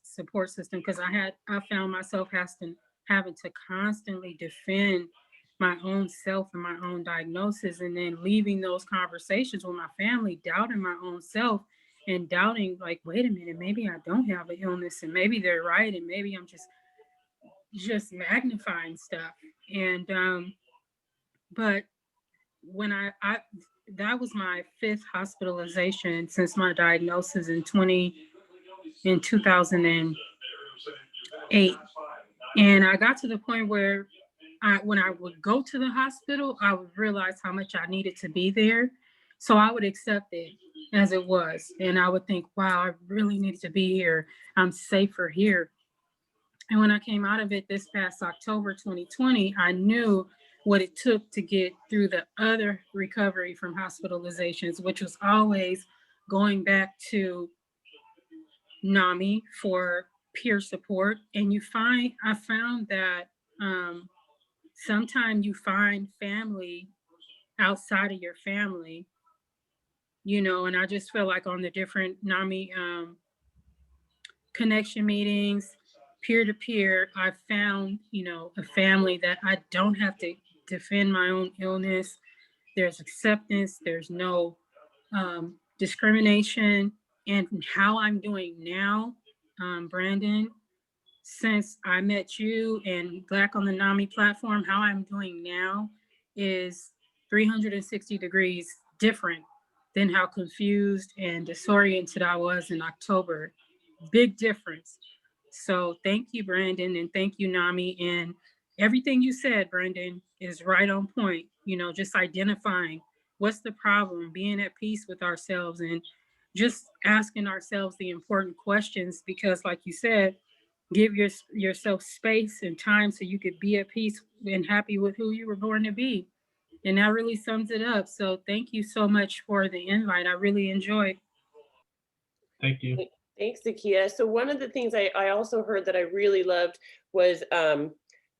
Speaker 6: support system, because I found myself having to constantly defend my own self and my own diagnosis, and then leaving those conversations with my family, doubting my own self and doubting, like, wait a minute, maybe I don't have an illness, and maybe they're right, and maybe I'm just just magnifying stuff. And but when I that was my 5th hospitalization since my diagnosis in 2008. And I got to the point where when I would go to the hospital, I would realize how much I needed to be there. So I would accept it as it was. And I would think, wow, I really needed to be here. I'm safer here. And when I came out of it this past October 2020, I knew what it took to get through the other recovery from hospitalizations, which was always going back to NAMI for peer support. And I found that sometimes you find family outside of your family, and I just feel like on the different NAMI connection meetings, peer to peer, I found, a family that I don't have to defend my own illness. There's acceptance, there's no discrimination. And how I'm doing now, Brandon, since I met you and Black on the NAMI platform, how I'm doing now is 360 degrees different than how confused and disoriented I was in October. Big difference. So thank you, Brandon, and thank you, NAMI. And everything you said, Brandon, is right on point. Just identifying what's the problem, being at peace with ourselves, and just asking ourselves the important questions, because like you said, give yourself space and time so you could be at peace and happy with who you were born to be. And that really sums it up. So thank you so much for the invite. I really enjoyed.
Speaker 7: Thank you.
Speaker 2: Thanks, Zakia. So one of the things I also heard that I really loved was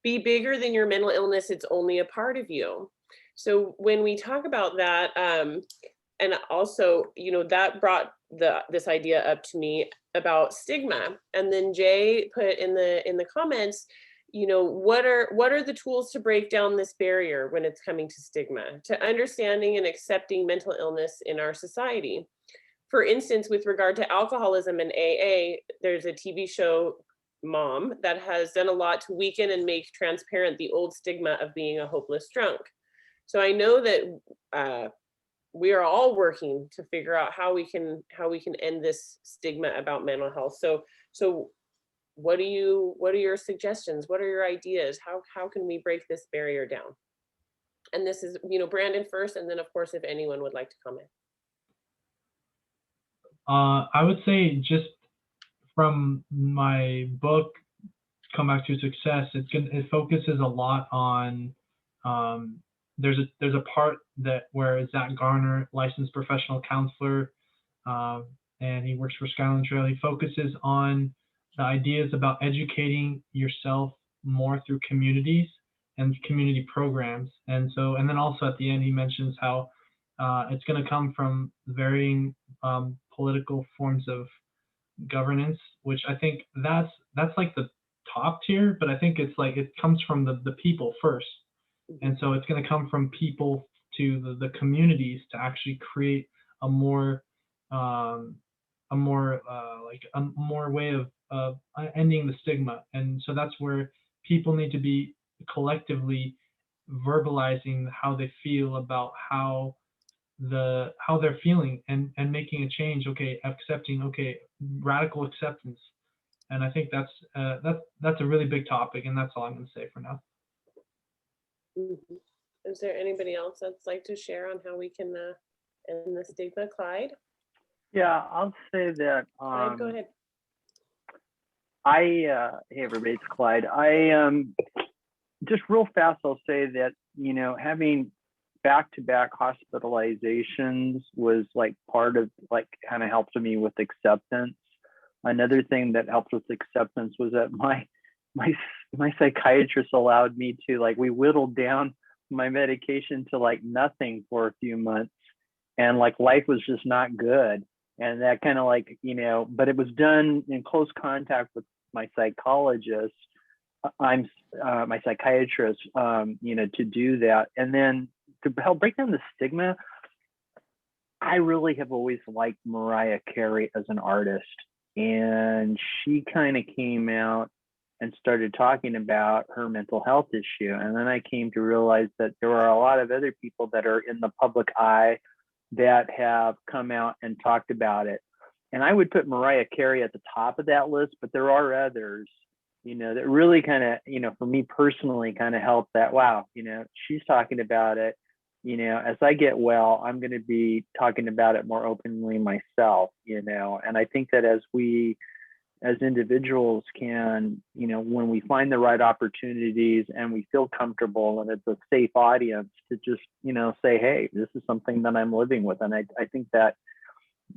Speaker 2: be bigger than your mental illness. It's only a part of you. So when we talk about that, and also, that brought this idea up to me about stigma. And then Jay put in the comments, what are the tools to break down this barrier when it's coming to stigma, to understanding and accepting mental illness in our society? For instance, with regard to alcoholism and AA, there's a TV show, Mom, that has done a lot to weaken and make transparent the old stigma of being a hopeless drunk. So I know that we are all working to figure out how we can end this stigma about mental health. So what are your suggestions? What are your ideas? How can we break this barrier down? And this is, Brandon first, and then of course, if anyone would like to comment.
Speaker 7: I would say, just from my book, Come Back to Success, it focuses a lot on, there's a part where Zach Garner, licensed professional counselor, and he works for Skyline Trail. He focuses on the ideas about educating yourself more through communities and community programs. And then also at the end, he mentions how it's going to come from varying political forms of governance, which I think that's like the top tier, but I think it's like it comes from the people first. And so it's going to come from people to the communities to actually create a more way of ending the stigma. And so that's where people need to be collectively verbalizing how they feel about how they're feeling, and making a change. Accepting, radical acceptance. And I think that's a really big topic, and that's all I'm going to say for now.
Speaker 2: Is there anybody else that's like to share on how we can end the stigma? Clyde?
Speaker 1: Yeah, I'll say that.
Speaker 2: Clyde, go ahead.
Speaker 1: Hey everybody, it's Clyde. I just real fast, I'll say that, having back-to-back hospitalizations was like part of kind of helped me with acceptance. Another thing that helped with acceptance was that my psychiatrist allowed me to, we whittled down my medication to nothing for a few months, and life was just not good. And that kind of but it was done in close contact with my psychologist. My psychiatrist, to do that. And then to help break down the stigma, I really have always liked Mariah Carey as an artist. And she kind of came out and started talking about her mental health issue. And then I came to realize that there are a lot of other people that are in the public eye that have come out and talked about it. And I would put Mariah Carey at the top of that list, but there are others, that really kind of, for me personally, kind of helped that, wow, she's talking about it. As I get well, I'm going to be talking about it more openly myself, and I think that as we, as individuals can, when we find the right opportunities and we feel comfortable and it's a safe audience to just, say, hey, this is something that I'm living with. And I think that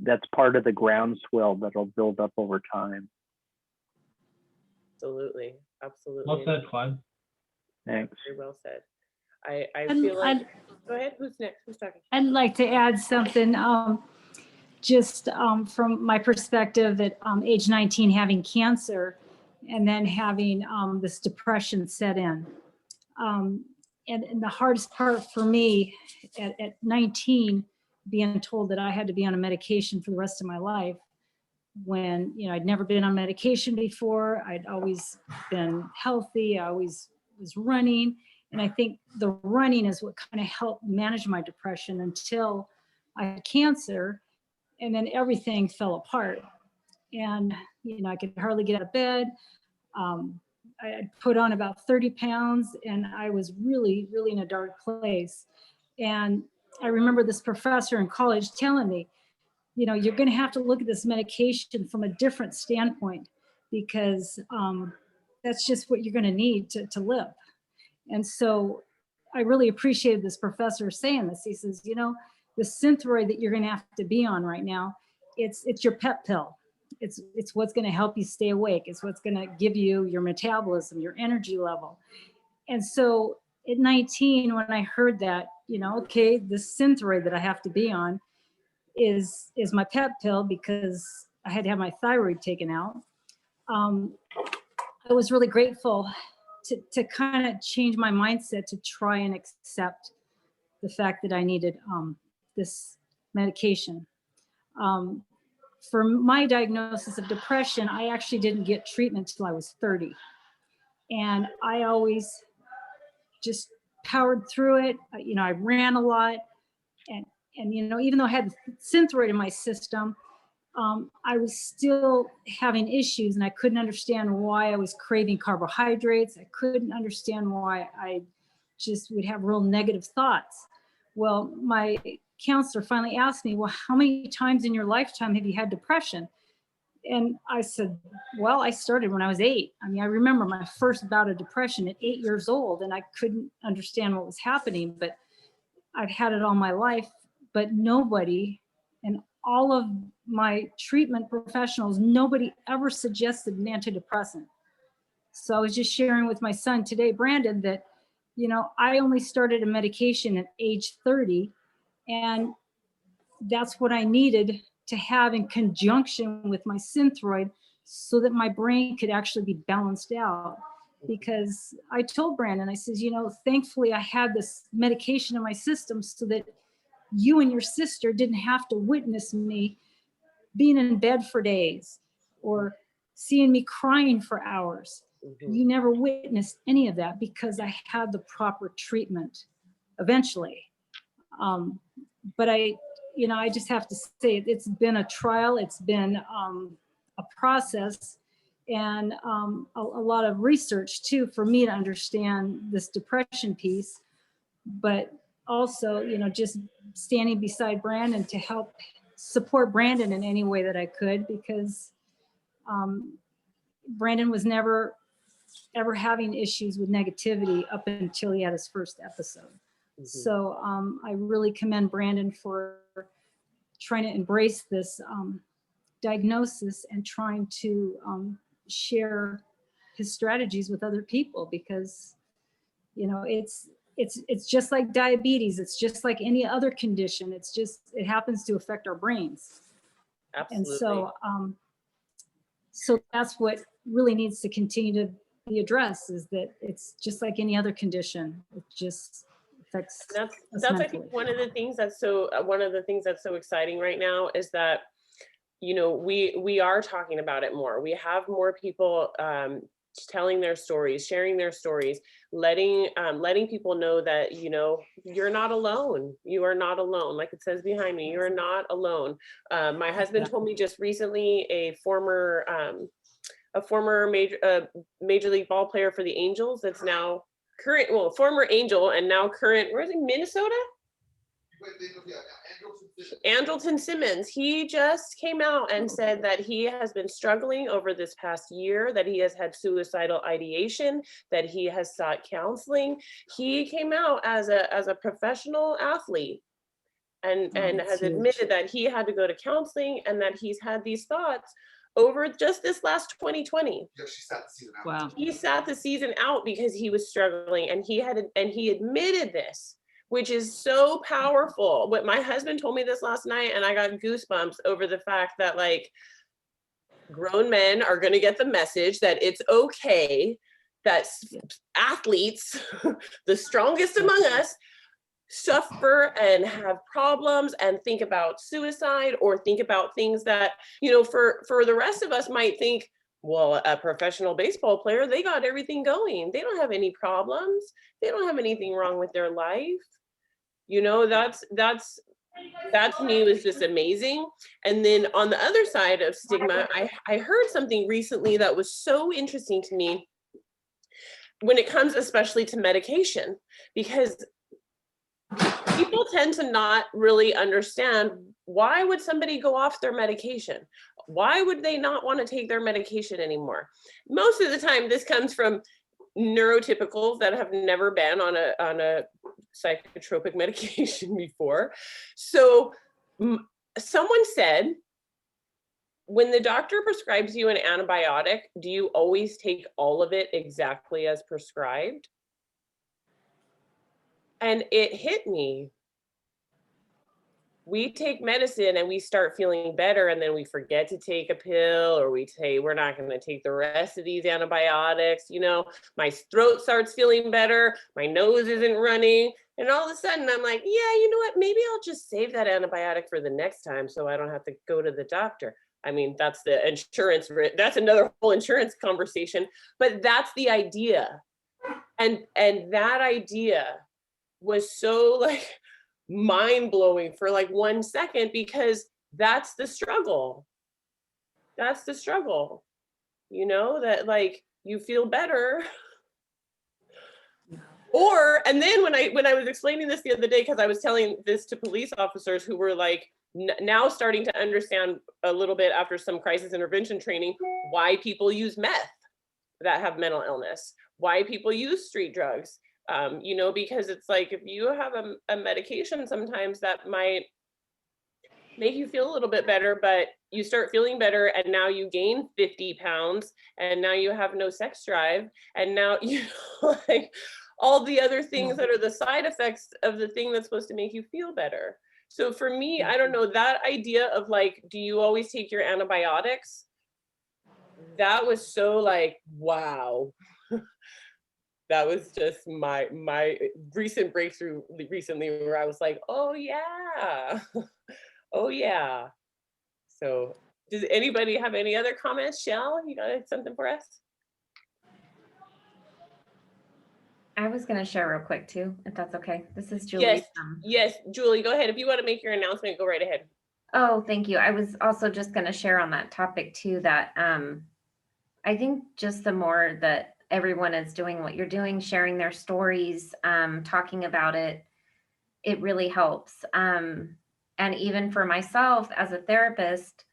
Speaker 1: that's part of the groundswell that'll build up over time.
Speaker 2: Absolutely. Absolutely.
Speaker 7: Well said, Clyde.
Speaker 1: Thanks.
Speaker 2: Very well said. I
Speaker 9: And
Speaker 2: feel like, go ahead, who's next? Who's talking?
Speaker 9: I'd like to add something, just from my perspective at age 19, having cancer and then having this depression set in. And the hardest part for me at 19, being told that I had to be on a medication for the rest of my life, when I'd never been on medication before. I'd always been healthy. I always was running. And I think the running is what kind of helped manage my depression until I had cancer, and then everything fell apart. And, I could hardly get out of bed. I had put on about 30 pounds and I was really, really in a dark place. And I remember this professor in college telling me, you're going to have to look at this medication from a different standpoint, because that's just what you're going to need to live. And so I really appreciated this professor saying this. He says, the Synthroid that you're going to have to be on right now, it's your pep pill. It's what's going to help you stay awake. It's what's going to give you your metabolism, your energy level. And so at 19, when I heard that, okay, this Synthroid that I have to be on is my pep pill, because I had to have my thyroid taken out. I was really grateful to kind of change my mindset to try and accept the fact that I needed this medication. For my diagnosis of depression, I actually didn't get treatment till I was 30. And I always just powered through it. I ran a lot. And even though I had Synthroid in my system, I was still having issues, and I couldn't understand why I was craving carbohydrates. I couldn't understand why I just would have real negative thoughts. Well, my counselor finally asked me, well, how many times in your lifetime have you had depression? And I said, well, I started when I was 8. I remember my first bout of depression at 8 years old, and I couldn't understand what was happening, but I've had it all my life. But nobody, and all of my treatment professionals, nobody ever suggested an antidepressant. So I was just sharing with my son today, Brandon, that, I only started a medication at age 30, and that's what I needed to have in conjunction with my Synthroid, so that my brain could actually be balanced out. Because I told Brandon, I says, thankfully I had this medication in my system so that you and your sister didn't have to witness me being in bed for days or seeing me crying for hours.
Speaker 2: Mm-hmm.
Speaker 9: You never witnessed any of that because I had the proper treatment eventually. But I just have to say, it's been a trial. It's been a process, and a lot of research too, for me to understand this depression piece. But also, just standing beside Brandon to help support Brandon in any way that I could, because Brandon was never ever having issues with negativity up until he had his first episode. Mm-hmm. So I really commend Brandon for trying to embrace this diagnosis and trying to share his strategies with other people, because it's just like diabetes. It's just like any other condition. It happens to affect our brains.
Speaker 2: Absolutely.
Speaker 9: And so that's what really needs to continue to be addressed, is that it's just like any other condition. It just affects us
Speaker 2: that's
Speaker 9: mentally.
Speaker 2: I think one of the things that's so exciting right now is that, we are talking about it more. We have more people telling their stories, sharing their stories, letting people know that, you know, you're not alone. You are not alone. Like it says behind me, you're not alone. My husband told me just recently, a former major league ball player for the Angels that's now current, well, former Angel and now current, where is he, Minnesota? Andrelton Simmons, he just came out and said that he has been struggling over this past year, that he has had suicidal ideation, that he has sought counseling. He came out as a professional athlete and has admitted that he had to go to counseling and that he's had these thoughts over just this last 2020.
Speaker 10: Yeah, she sat the season out.
Speaker 3: Wow.
Speaker 2: He sat the season out because he was struggling, and he admitted this, which is so powerful. What my husband told me this last night, and I got goosebumps over the fact that, like, grown men are going to get the message that it's okay, that athletes, the strongest among us, suffer and have problems and think about suicide or think about things that, you know, for the rest of us might think, well, a professional baseball player, they got everything going. They don't have any problems. They don't have anything wrong with their life. You know, that to me was just amazing. And then on the other side of stigma, I heard something recently that was so interesting to me when it comes especially to medication, because people tend to not really understand, why would somebody go off their medication? Why would they not want to take their medication anymore? Most of the time, this comes from neurotypicals that have never been on a psychotropic medication before. So someone said, when the doctor prescribes you an antibiotic, do you always take all of it exactly as prescribed? And it hit me. We take medicine and we start feeling better, and then we forget to take a pill, or we say we're not going to take the rest of these antibiotics. You know, my throat starts feeling better, my nose isn't running, and all of a sudden I'm like, yeah, you know what, maybe I'll just save that antibiotic for the next time so I don't have to go to the doctor. I mean, that's the insurance, that's another whole insurance conversation, but that's the idea. And that idea was so, like, mind-blowing for like 1 second, because that's the struggle. That's the struggle, you know, that, like, you feel better. Or, and then when I was explaining this the other day, because I was telling this to police officers who were like now starting to understand a little bit after some crisis intervention training, why people use meth that have mental illness, why people use street drugs. You know, because it's like, if you have a medication sometimes that might make you feel a little bit better, but you start feeling better and now you gain 50 pounds and now you have no sex drive, and now you like all the other things that are the side effects of the thing that's supposed to make you feel better. So for me, I don't know, that idea of like, do you always take your antibiotics? That was so like, wow. That was just my recent breakthrough recently, where I was like, oh yeah, oh yeah. So does anybody have any other comments? Shell, you got something for us?
Speaker 11: I was going to share real quick too, if that's okay. This is Julie.
Speaker 2: Yes, yes, Julie, go ahead. If you want to make your announcement, go right ahead.
Speaker 11: Oh, thank you. I was also just going to share on that topic too, that I think just the more that everyone is doing what you're doing, sharing their stories, talking about it, it really helps. And even for myself as a therapist,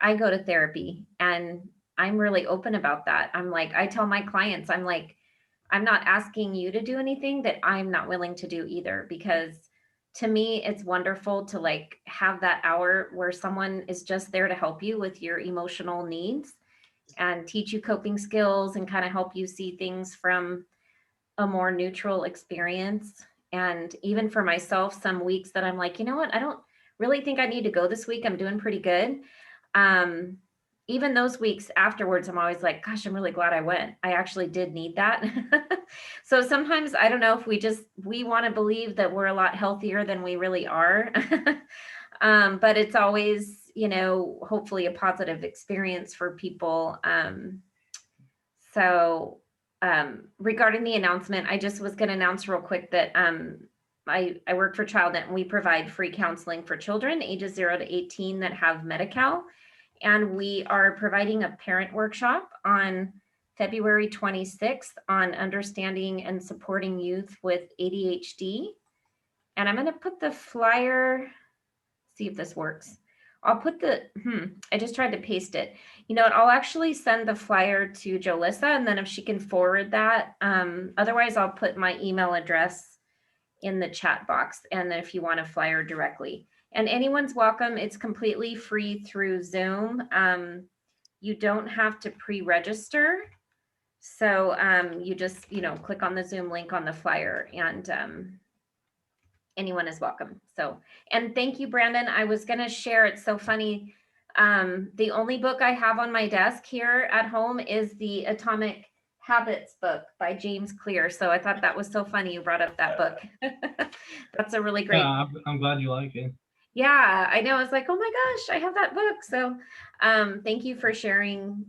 Speaker 11: I go to therapy and I'm really open about that. I'm like, I tell my clients, I'm like, I'm not asking you to do anything that I'm not willing to do either, because to me, it's wonderful to like have that hour where someone is just there to help you with your emotional needs and teach you coping skills and kind of help you see things from a more neutral experience. And even for myself, some weeks that I'm like, you know what, I don't really think I need to go this week. I'm doing pretty good. Even those weeks afterwards, I'm always like, gosh, I'm really glad I went. I actually did need that. So sometimes I don't know if we want to believe that we're a lot healthier than we really are. But it's always, you know, hopefully a positive experience for people. So regarding the announcement, I just was going to announce real quick that I work for ChildNet, and we provide free counseling for children ages 0 to 18 that have Medi-Cal. And we are providing a parent workshop on February 26th on understanding and supporting youth with ADHD. And I'm going to put the flyer, see if this works. I'll put the, I just tried to paste it. You know what, I'll actually send the flyer to Jolissa, and then if she can forward that, otherwise I'll put my email address in the chat box, and if you want a flyer directly. And anyone's welcome, it's completely free through Zoom. You don't have to pre-register. So you just, click on the Zoom link on the flyer, and anyone is welcome. So, and thank you, Brandon. I was going to share, it's so funny. The only book I have on my desk here at home is the Atomic Habits book by James Clear. So I thought that was so funny you brought up that book. That's a really great.
Speaker 7: Yeah, I'm glad you like it.
Speaker 11: Yeah, I know. It's like, oh my gosh, I have that book. So thank you for sharing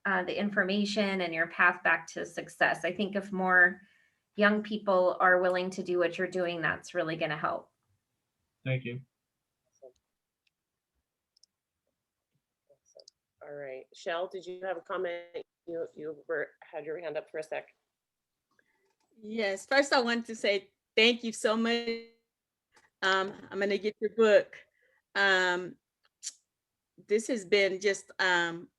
Speaker 11: the information and your path back to success. I think if more young people are willing to do what you're doing, that's really going to help.
Speaker 7: Thank you.
Speaker 2: All right, Shell, did you have a comment? You had your hand up for a sec.
Speaker 3: Yes, first I wanted to say thank you so much. I'm going to get your book. This has been just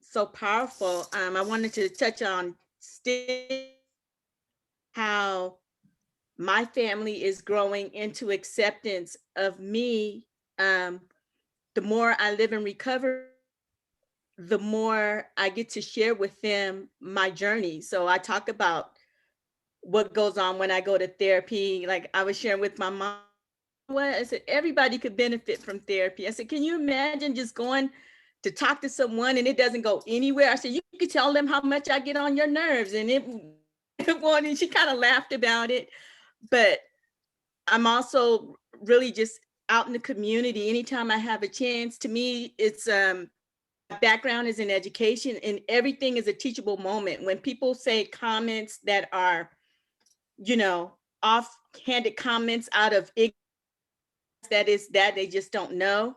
Speaker 3: so powerful. I wanted to touch on how my family is growing into acceptance of me. The more I live in recovery, the more I get to share with them my journey. So I talk about what goes on when I go to therapy. Like I was sharing with my mom, what I said, everybody could benefit from therapy. I said, can you imagine just going to talk to someone and it doesn't go anywhere? I said, you could tell them how much I get on your nerves, and it and she kind of laughed about it. But I'm also really just out in the community anytime I have a chance. To me, it's my background is in education, and everything is a teachable moment. When people say comments that are, offhanded comments out of ignorance, that they just don't know,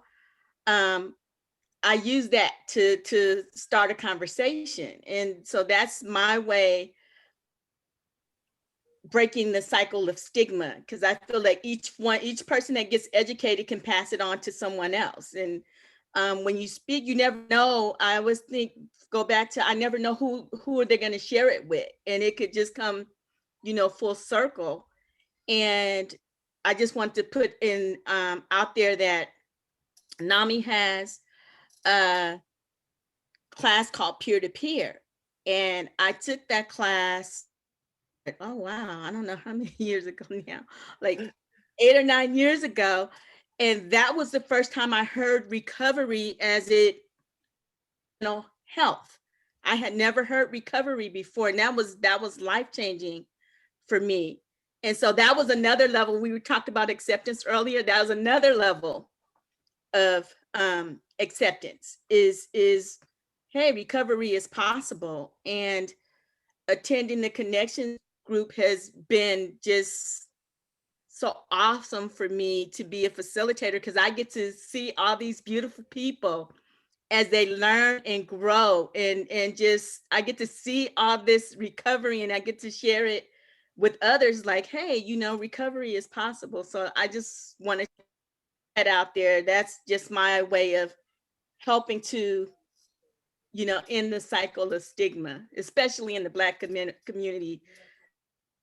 Speaker 3: I use that to start a conversation. And so that's my way breaking the cycle of stigma, because I feel like each person that gets educated can pass it on to someone else. And when you speak, you never know. I always go back to, I never know who are they going to share it with, and it could just come, full circle. And I just want to put in out there that NAMI has a class called Peer to Peer, and I took that class. Oh wow, I don't know how many years ago now, like 8 or 9 years ago. And that was the first time I heard recovery as health. I had never heard recovery before, and that was life-changing for me. And so that was another level. We talked about acceptance earlier. That was another level of acceptance is hey, recovery is possible. And attending the connection group has been just so awesome for me to be a facilitator, because I get to see all these beautiful people as they learn and grow, and just I get to see all this recovery, and I get to share it with others, like, hey, recovery is possible. So I just want to put that out there. That's just my way of helping to end the cycle of stigma, especially in the Black community.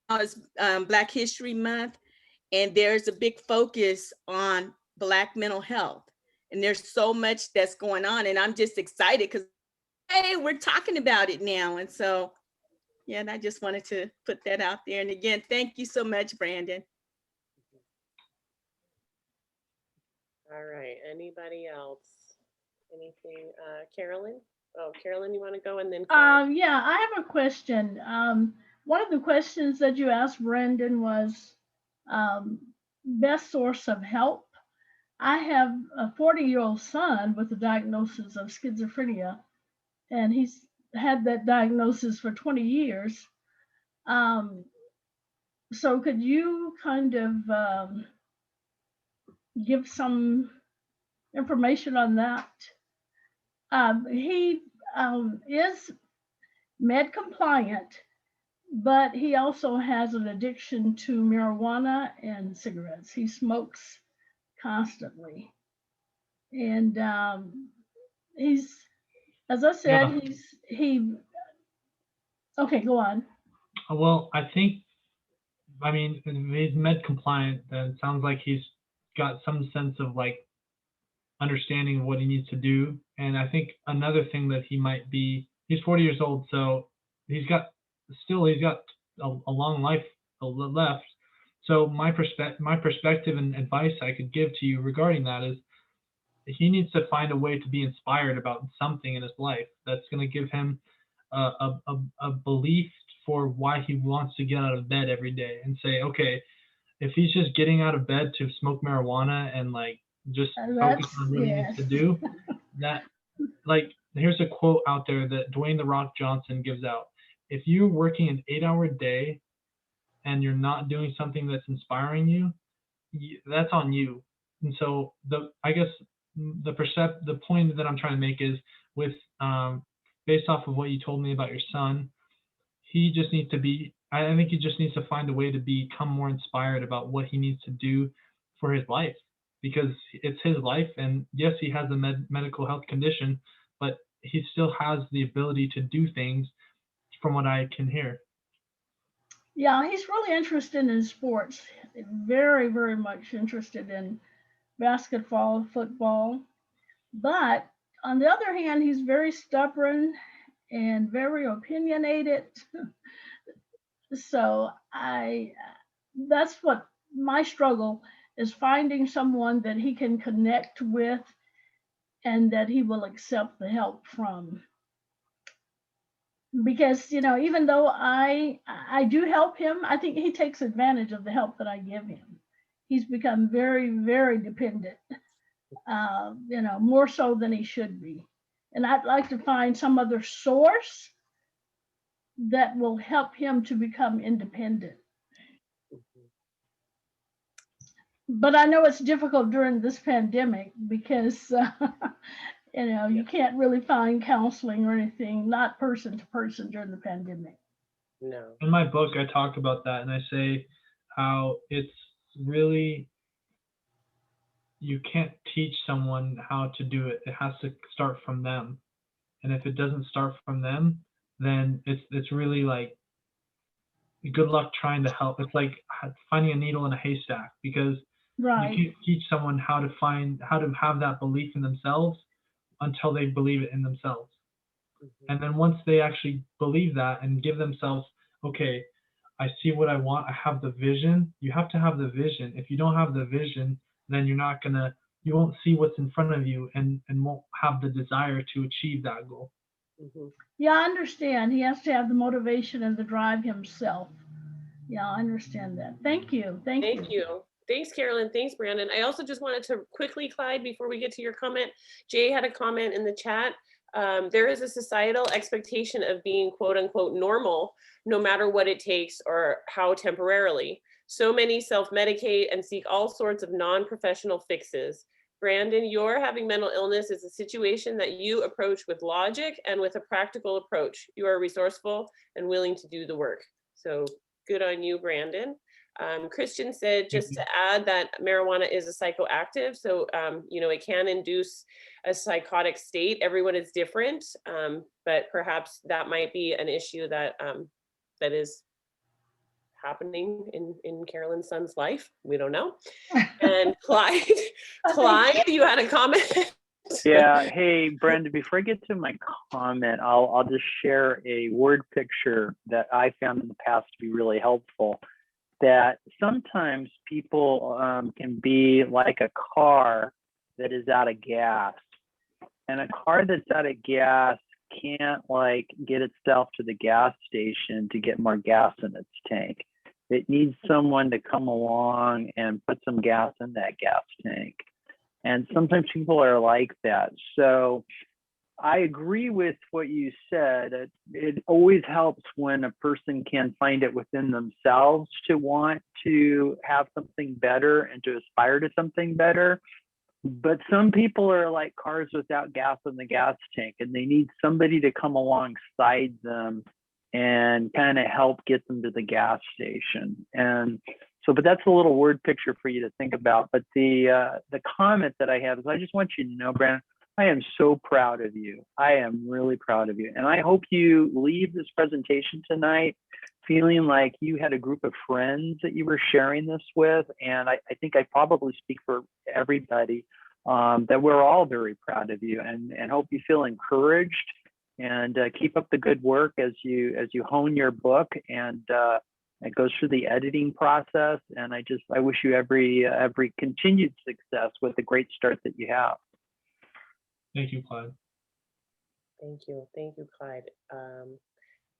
Speaker 3: Now it's Black History Month, and there's a big focus on Black mental health. And there's so much that's going on, and I'm just excited because, hey, we're talking about it now. And so, yeah, and I just wanted to put that out there. And again, thank you so much, Brandon.
Speaker 2: All right, anybody else? Anything? Carolyn? Oh, Carolyn, you want to go, and then Clyde?
Speaker 10: Yeah, I have a question. One of the questions that you asked Brandon was best source of help. I have a 40-year-old son with a diagnosis of schizophrenia, and he's had that diagnosis for 20 years. So could you kind of give some information on that? He is med compliant, but he also has an addiction to marijuana and cigarettes. He smokes constantly. And he's, as I said,
Speaker 7: Yeah.
Speaker 10: Okay, go on.
Speaker 7: Well, I mean, he's med compliant. Then it sounds like he's got some sense of like understanding of what he needs to do. And I think another thing that he might be, he's 40 years old, so he's got a long life left. So my perspective and advice I could give to you regarding that is he needs to find a way to be inspired about something in his life that's going to give him a belief for why he wants to get out of bed every day, and say, okay, if he's just getting out of bed to smoke marijuana and like just focus on what he needs to do, that, like, here's a quote out there that Dwayne "The Rock" Johnson gives out. If you're working an 8-hour day and you're not doing something that's inspiring you, that's on you. And so I guess the point that I'm trying to make is with based off of what you told me about your son, he just needs to be, I think he just needs to find a way to become more inspired about what he needs to do for his life, because it's his life. And yes, he has a medical health condition, but he still has the ability to do things from what I can hear.
Speaker 10: Yeah, he's really interested in sports, very, very much interested in basketball, football. But on the other hand, he's very stubborn and very opinionated. So that's what my struggle is, finding someone that he can connect with and that he will accept the help from. Because, even though I do help him, I think he takes advantage of the help that I give him. He's become very, very dependent, more so than he should be. And I'd like to find some other source that will help him to become independent. But I know it's difficult during this pandemic because, you can't really find counseling or anything, not person to person during the pandemic.
Speaker 2: No.
Speaker 7: In my book, I talk about that, and I say how it's really, you can't teach someone how to do it. It has to start from them. And if it doesn't start from them, then it's really like, good luck trying to help. It's like finding a needle in a haystack, because
Speaker 10: Right.
Speaker 7: you can't teach someone how to have that belief in themselves until they believe it in themselves. And then once they actually believe that and give themselves, okay, I see what I want, I have the vision. You have to have the vision. If you don't have the vision, then you won't see what's in front of you, and won't have the desire to achieve that goal.
Speaker 10: Yeah, I understand. He has to have the motivation and the drive himself. Yeah, I understand that. Thank you. Thank you.
Speaker 2: Thanks, Carolyn. Thanks, Brandon. I also just wanted to quickly, Clyde, before we get to your comment, Jay had a comment in the chat. There is a societal expectation of being quote unquote normal, no matter what it takes or how temporarily. So many self-medicate and seek all sorts of non-professional fixes. Brandon, your having mental illness is a situation that you approach with logic and with a practical approach. You are resourceful and willing to do the work. So good on you, Brandon. Christian said, just to add, that marijuana is a psychoactive, so it can induce a psychotic state. Everyone is different, but perhaps that might be an issue that that is happening in Carolyn's son's life. We don't know. And Clyde, you had a comment.
Speaker 1: Yeah. Hey, Brenda, before I get to my comment, I'll just share a word picture that I found in the past to be really helpful. That sometimes people can be like a car that is out of gas, and a car that's out of gas can't like get itself to the gas station to get more gas in its tank. It needs someone to come along and put some gas in that gas tank. And sometimes people are like that. So I agree with what you said. It always helps when a person can find it within themselves to want to have something better and to aspire to something better. But some people are like cars without gas in the gas tank, and they need somebody to come alongside them and kind of help get them to the gas station. And so, but that's a little word picture for you to think about. But the comment that I have is, I just want you to know, Brandon, I am so proud of you. I am really proud of you. And I hope you leave this presentation tonight feeling like you had a group of friends that you were sharing this with. And I think I probably speak for everybody, that we're all very proud of you, and hope you feel encouraged, and keep up the good work as you hone your book, and it goes through the editing process. And I wish you every continued success with the great start that you have.
Speaker 7: Thank you, Clyde.
Speaker 2: Thank you, Clyde.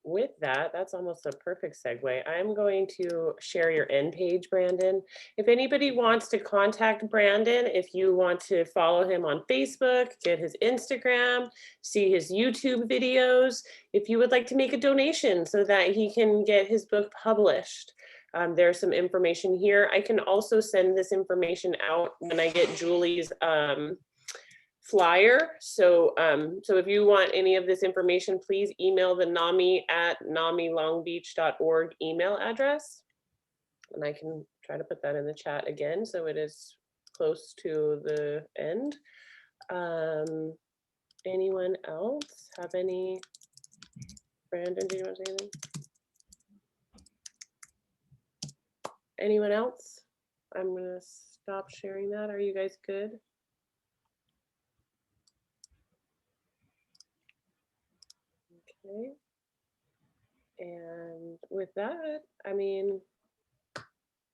Speaker 2: With that, that's almost a perfect segue. I'm going to share your end page, Brandon. If anybody wants to contact Brandon, if you want to follow him on Facebook, get his Instagram, see his YouTube videos, if you would like to make a donation so that he can get his book published, there's some information here. I can also send this information out when I get Julie's flyer. So if you want any of this information, please email the NAMI at namilongbeach.org email address. And I can try to put that in the chat again, so it is close to the end. Anyone else have any? Brandon, do you want to say anything? Anyone else? I'm gonna stop sharing that. Are you guys good? Okay. And with that, I mean,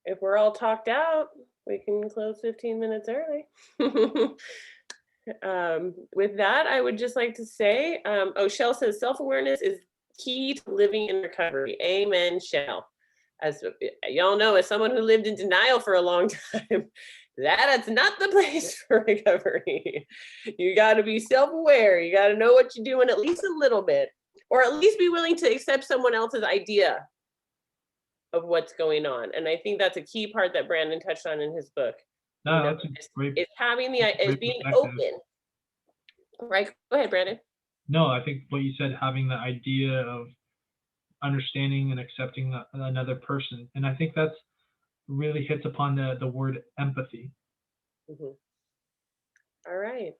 Speaker 2: if we're all talked out, we can close 15 minutes early. With that, I would just like to say, Shell says self-awareness is key to living in recovery. Amen, Shell. As y'all know, as someone who lived in denial for a long time, that's not the place for recovery. You got to be self-aware. You got to know what you're doing at least a little bit, or at least be willing to accept someone else's idea of what's going on. And I think that's a key part that Brandon touched on in his book.
Speaker 7: No, that's a great,
Speaker 2: it's having it's being open. Right? Go ahead, Brandon.
Speaker 7: No, I think what you said, having the idea of understanding and accepting another person. And I think that's really hits upon the word empathy.
Speaker 2: Mm-hmm. All right.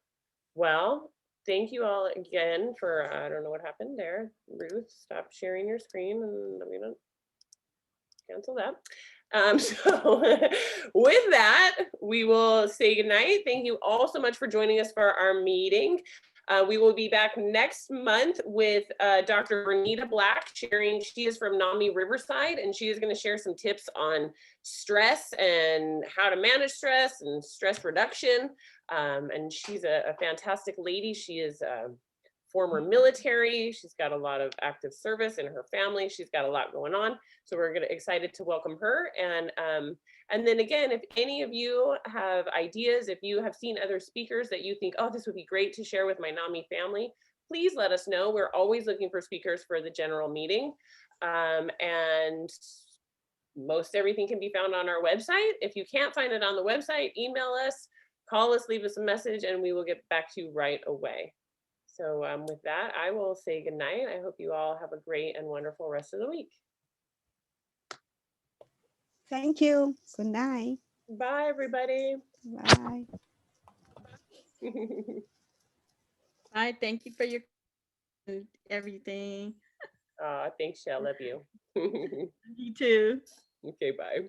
Speaker 2: Well, thank you all again for, I don't know what happened there. Ruth, stop sharing your screen and I'm gonna cancel that. So with that, we will say goodnight. Thank you all so much for joining us for our meeting. We will be back next month with Dr. Bernita Black sharing. She is from NAMI Riverside, and she is going to share some tips on stress and how to manage stress and stress reduction. And she's a fantastic lady. She is former military. She's got a lot of active service in her family. She's got a lot going on. So we're excited to welcome her. And then again, if any of you have ideas, if you have seen other speakers that you think, oh, this would be great to share with my NAMI family, please let us know. We're always looking for speakers for the general meeting. And most everything can be found on our website. If you can't find it on the website, email us, call us, leave us a message, and we will get back to you right away. So with that, I will say good night. I hope you all have a great and wonderful rest of the week.
Speaker 5: Thank you. Good night.
Speaker 2: Bye, everybody.
Speaker 5: Bye.
Speaker 3: Bye. Thank you for your everything.
Speaker 2: Thanks, Shell. Love you.
Speaker 3: You too.
Speaker 2: Okay, bye.